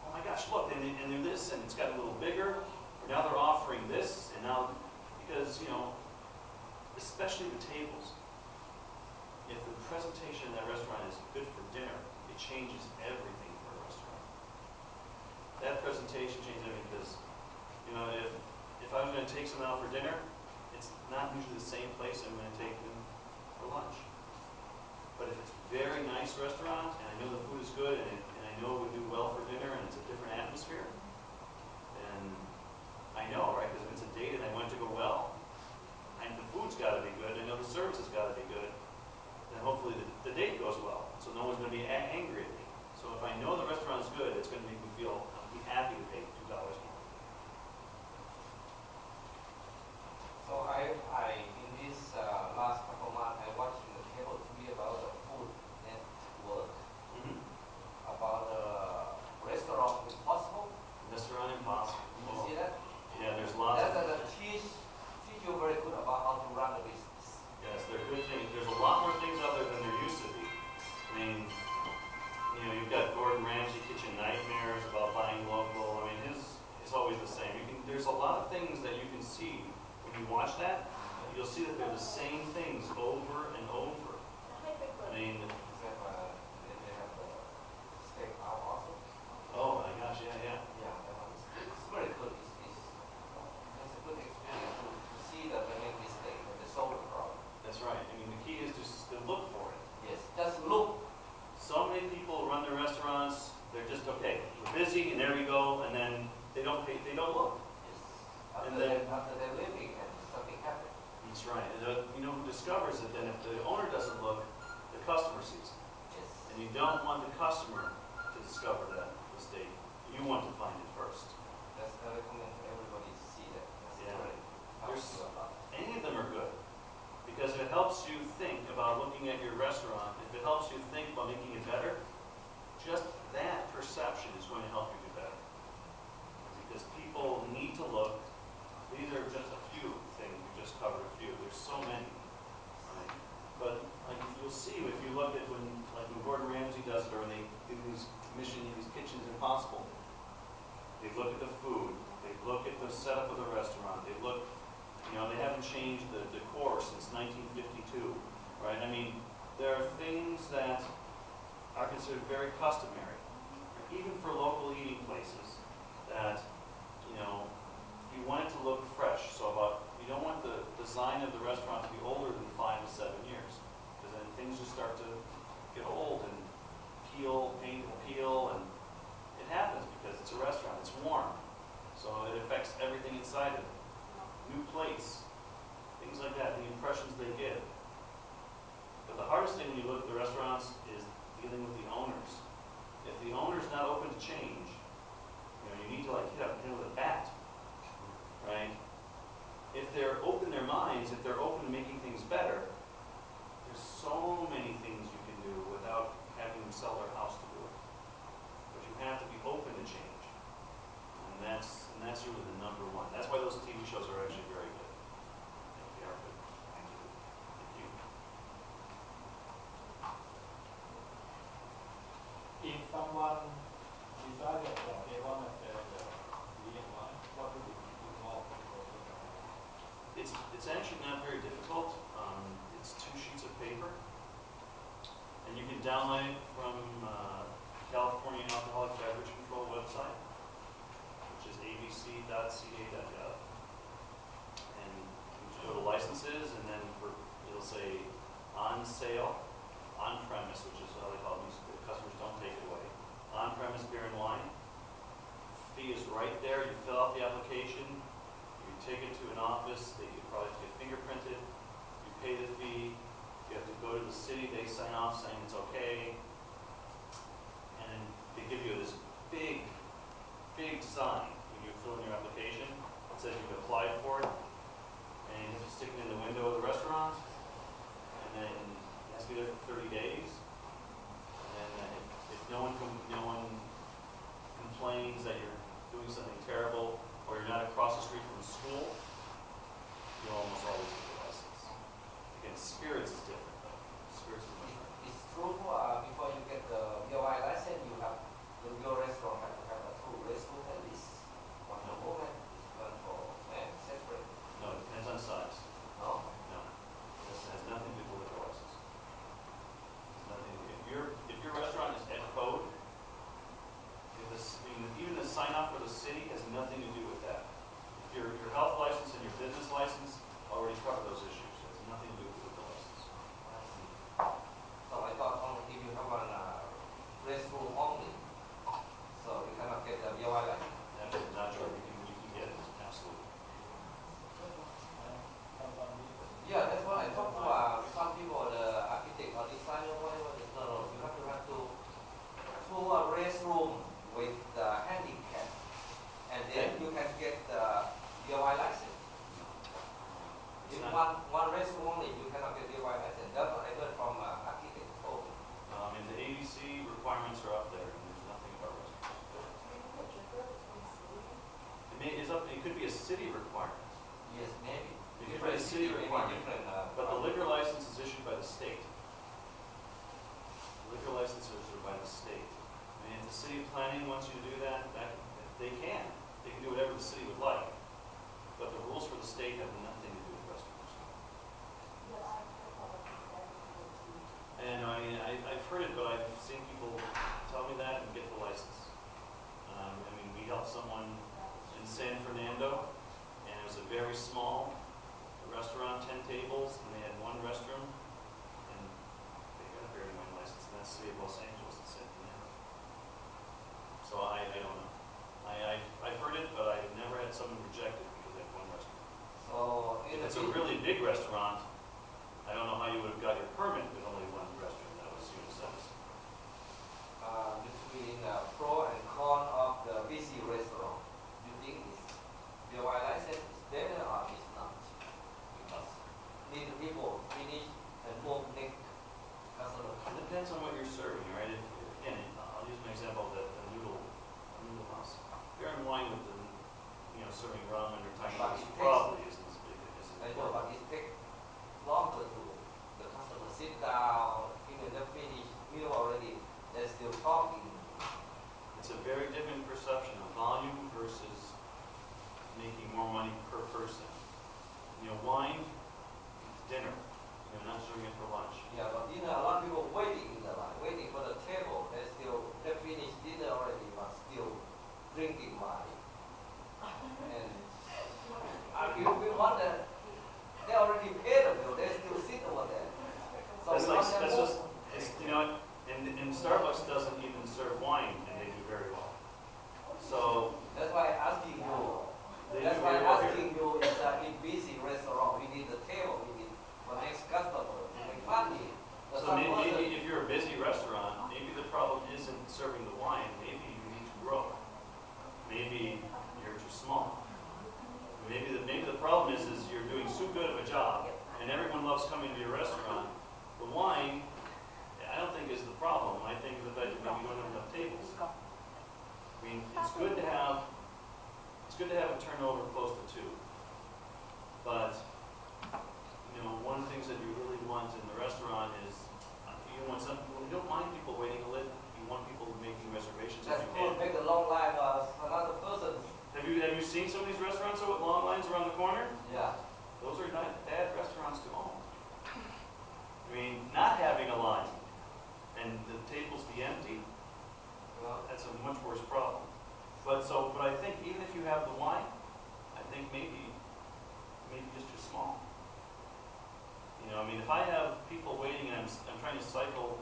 A: Oh my gosh, look, and they're this, and it's got a little bigger. Or now they're offering this, and now, because, especially the tables, if the presentation in that restaurant is good for dinner, it changes everything for a restaurant. That presentation changes everything, because, if I was going to take someone out for dinner, it's not usually the same place I'm going to take them for lunch. But if it's a very nice restaurant, and I know the food is good, and I know it would do well for dinner, and it's a different atmosphere, then I know, right? Because if it's a date and I want it to go well, and the food's got to be good, I know the service has got to be good, then hopefully the date goes well. So no one's going to be angry at me. So if I know the restaurant is good, it's going to make me feel, I'll be happy to pay $2 more.
C: So in this last couple of months, I watching the cable TV about the Food Network, about Restaurant Impossible.
A: Restaurant Impossible.
C: You see that?
A: Yeah, there's lots of
C: that teach you very good about how to run the business.
A: Yes, they're good things. There's a lot more things out there than there used to be. You've got Gordon Ramsay Kitchen Nightmares about buying local. It's always the same. There's a lot of things that you can see when you watch that. You'll see that they're the same things over and over.
C: They have the steakhouse also.
A: Oh my gosh, yeah.
C: Yeah, that one it's very good. It's a good experience to see that they make mistake and they solve the problem.
A: That's right. The key is just to look for it.
C: Yes, just look.
A: So many people run their restaurants, they're just, okay, we're busy, and there we go, and then they don't look. commissioning these kitchens impossible. They look at the food, they look at the setup of the restaurant, they look, they haven't changed the decor since 1952, right? I mean, there are things that are considered very customary, even for local eating places, that, you want it to look fresh. So you don't want the design of the restaurant to be older than 5 to 7 years, because then things just start to get old and paint will peel, and it happens because it's a restaurant, it's warm. So it affects everything inside of it. New plates, things like that, the impressions they give. But the hardest thing when you look at the restaurants is dealing with the owners. If the owner's not open to change, you need to hit him with a bat, right? If they're open their minds, if they're open to making things better, there's so many things you can do without having them sell their house to do it. But you have to be open to change. And that's really the number one. That's why those TV shows are actually very good. They are good. Thank you. Thank you.
B: If someone decided that they want to sell the vegan wine, what would it involve before they can have it?
A: It's actually not very difficult. It's 2 sheets of paper, and you can download it from California Alcoholic Beverage Control website, which is abc.ca.gov. And you just go to licenses, and then it'll say on sale, on premise, which is how they call it. The customers don't take it away. On premise beer and wine. Fee is right there. You fill out the application. You take it to an office. You probably have to get fingerprinted. You pay the fee. You have to go to the city. They sign off saying it's okay. And then they give you this big sign when you fill in your application. It says you've applied for it. And you have to stick it in the window of the restaurant. And then it has to be there for 30 days. And then if no one complains that you're doing something terrible, or you're not across the street from a school, you'll almost always get the license. Again, spirits is different though. Spirits is much different.
C: It's true, before you get the VOI license, your restaurant have to have a 2 restroom at least. One for women, one for men, separate.
A: No, it depends on size.
C: No?
A: No. It has nothing to do with the license. It has nothing. If your restaurant is at code, even the sign off for the city has nothing to do with that. If your health license and your business license already cover those issues. It has nothing to do with the license.
C: I see. So I thought only if you have one restroom only, so you cannot get the VOI license.
A: That's not true. You can get it. Absolutely.
C: Yeah, that's what I talked to some people, the architect or designer, whatever. No, you have to have two restroom with handicap, and then you can get the VOI license.
A: No.
C: If
A: It's not.
C: one restroom only, you cannot get VOI license. That's what I heard from architect told me.
A: The ABC requirements are up there, and there's nothing about restaurants.
D: Maybe a difference between city?
A: It could be a city requirement.
C: Yes, maybe.
A: It could be a city requirement.
C: Different,
A: But the liquor license is issued by the state. Liquor licenses are by the state. I mean, if the city planning wants you to do that, they can. They can do whatever the city would like. But the rules for the state have nothing to do with restaurants.
D: Yeah, I thought that was better to go to.
A: And I've heard it, but I've seen people tell me that and get the license. We helped someone in San Fernando, and it was a very small restaurant, 10 tables, and they had 1 restroom, and they got a beer and wine license, and that's the city of Los Angeles and San Fernando. So I don't know. I've heard it, but I've never had someone reject it because they had 1 restaurant.
C: So
A: If it's a really big restaurant, I don't know how you would have got your permit with only 1 restroom. That would seem sense.
C: Between pro and con of the busy restaurant, you think is VOI license is better or is not? Because need the people finish and move next customer.
A: It depends on what you're serving, right? I'll use my example of a noodle house. Beer and wine with serving ramen or Thai noodles probably isn't as big as
C: I know, but it takes longer to the customer sit down, even the finish meal already, they're still talking.
A: good of a job, and everyone loves coming to your restaurant, the wine, I don't think is the problem. I think the fact that maybe you don't have enough tables. I mean, it's good to have a turnover close to 2. But, you know, one of the things that you really want in the restaurant is, you don't mind people waiting a little. You want people making reservations if
C: That's
A: you
C: good,
A: can.
C: make a long line, another person.
A: Have you seen some of these restaurants with long lines around the corner?
C: Yeah.
A: Those are not bad restaurants to own. I mean, not having a line and the tables be empty,
C: Yeah.
A: that's a much worse problem. But I think even if you have the wine, I think maybe just too small. You know, I mean, if I have people waiting and I'm trying to cycle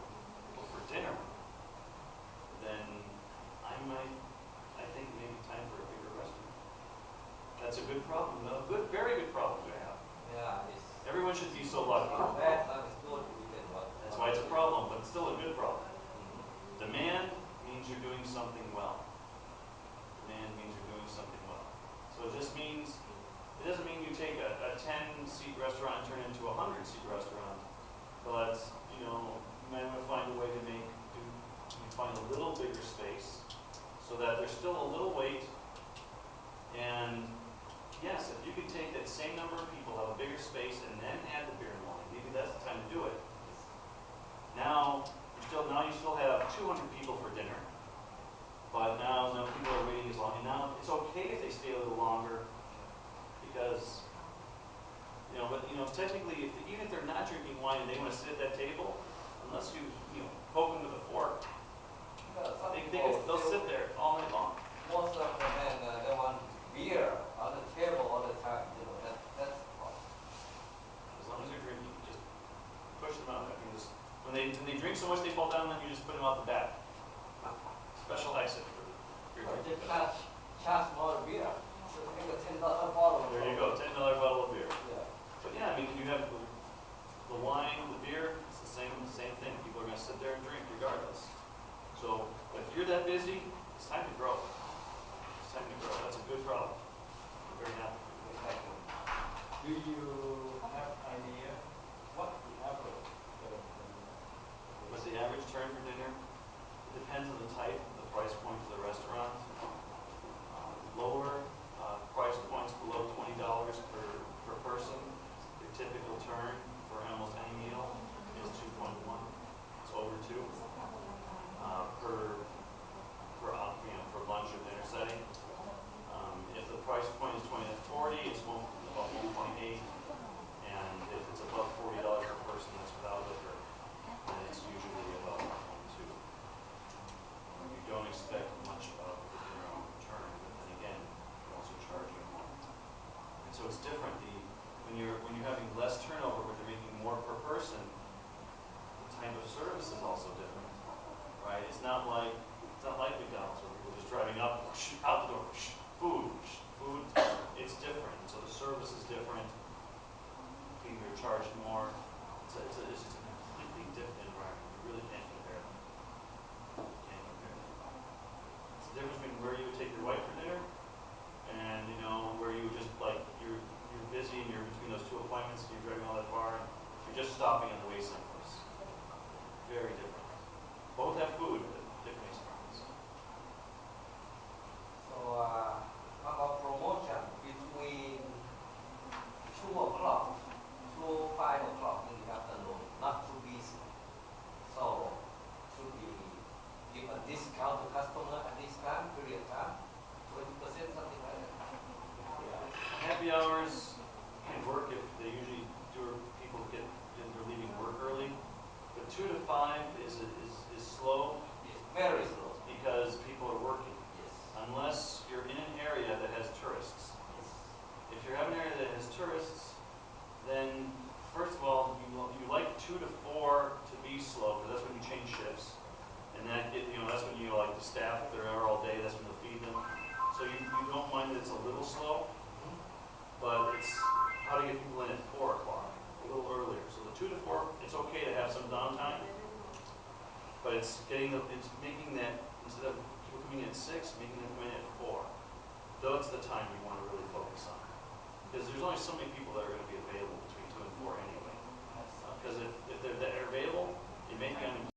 A: people for dinner, then I think it may be time for a bigger restaurant. That's a good problem, a very good problem to have.
C: Yeah, it's.
A: Everyone should be so lucky.
C: Bad time is good, we can work.
A: That's why it's a problem, but it's still a good problem.
C: Mhm.
A: Demand means you're doing something well. Demand means you're doing something well. So it doesn't mean you take a 10-seat restaurant and turn it into a 100-seat restaurant. But, you know, you might want to find a way to find a little bigger space so that there's still a little wait. And yes, if you could take that same number of people, have a bigger space, and then add the beer and wine, maybe that's the time to do it. Now you still have 200 people for dinner, but now people are waiting as long. And now it's okay if they stay a little longer, because technically, even if they're not drinking wine and they want to sit at that table, unless you poke them with a fork, they'll sit there all night long.
C: Most of the men, they want beer on the table all the time. That's the problem.
A: As long as they're drinking, just push them out. I mean, when they drink so much they fall down, then you just put them out the back. Special exit for your
C: They
A: drinking.
C: charge more beer. So take a $10 bottle.
A: There you go, $10 bottle of beer.
C: Yeah.
A: But yeah, I mean, you have the wine, the beer, it's the same thing. People are going to sit there and drink regardless. So if you're that busy, it's time to grow. It's time to grow. That's a good problem. I'm very happy for you.
C: Thank you.
B: Do you have idea what the average turn for dinner?
A: What's the average turn for dinner? It depends on the type, the price point of the restaurant. Lower price points below $20 per person. The typical turn for almost any meal is 2.1. It's over 2 for lunch or dinner setting. If the price point is 20 to 40, it's about 1.8. And if it's above $40 per person, that's without liquor, then it's usually about 1.2. You don't expect much of the dinner on return, but then again, you're also charging more. And so it's different. When you're having less turnover, but you're making more per person, the type of service is also different, right? It's not like McDonald's where people are just driving up, out the door, food. It's different. And so the service is different. People are charged more. It's just a completely different environment. You really can't compare them. It's the difference between where you would take your wife for dinner and where you would just you're busy and you're between those 2 appointments and you're driving all that far and you're just stopping on the way someplace. Very different. Both have food, but different experience.
C: So, how about promotion between 2 o'clock to 5 o'clock in the afternoon, not too busy. So, should we give a discount to customer at this time, period of time? 20%, something like that?
A: Happy hours can work if they usually people they're leaving work early. But 2 to 5 is slow.
C: It's very slow.
A: Because people are working.
C: Yes.
A: Unless you're in an area that has tourists.
C: Yes.
A: If you're having an area that has tourists, then first of all, you like 2 to 4 to be slow, because that's when you change shifts. And that's when you like the staff, if they're there all day, that's when you'll feed them. So you don't mind that it's a little slow, but it's how to get people in at 4 o'clock, a little earlier. So the 2 to 4, it's okay to have some downtime, but it's making that, instead of people coming in at 6, making them come in at 4. That's the time you want to really focus on. Because there's only so many people that are going to be available between 2 and 4 anyway. Because if they're available, they may be unemployed.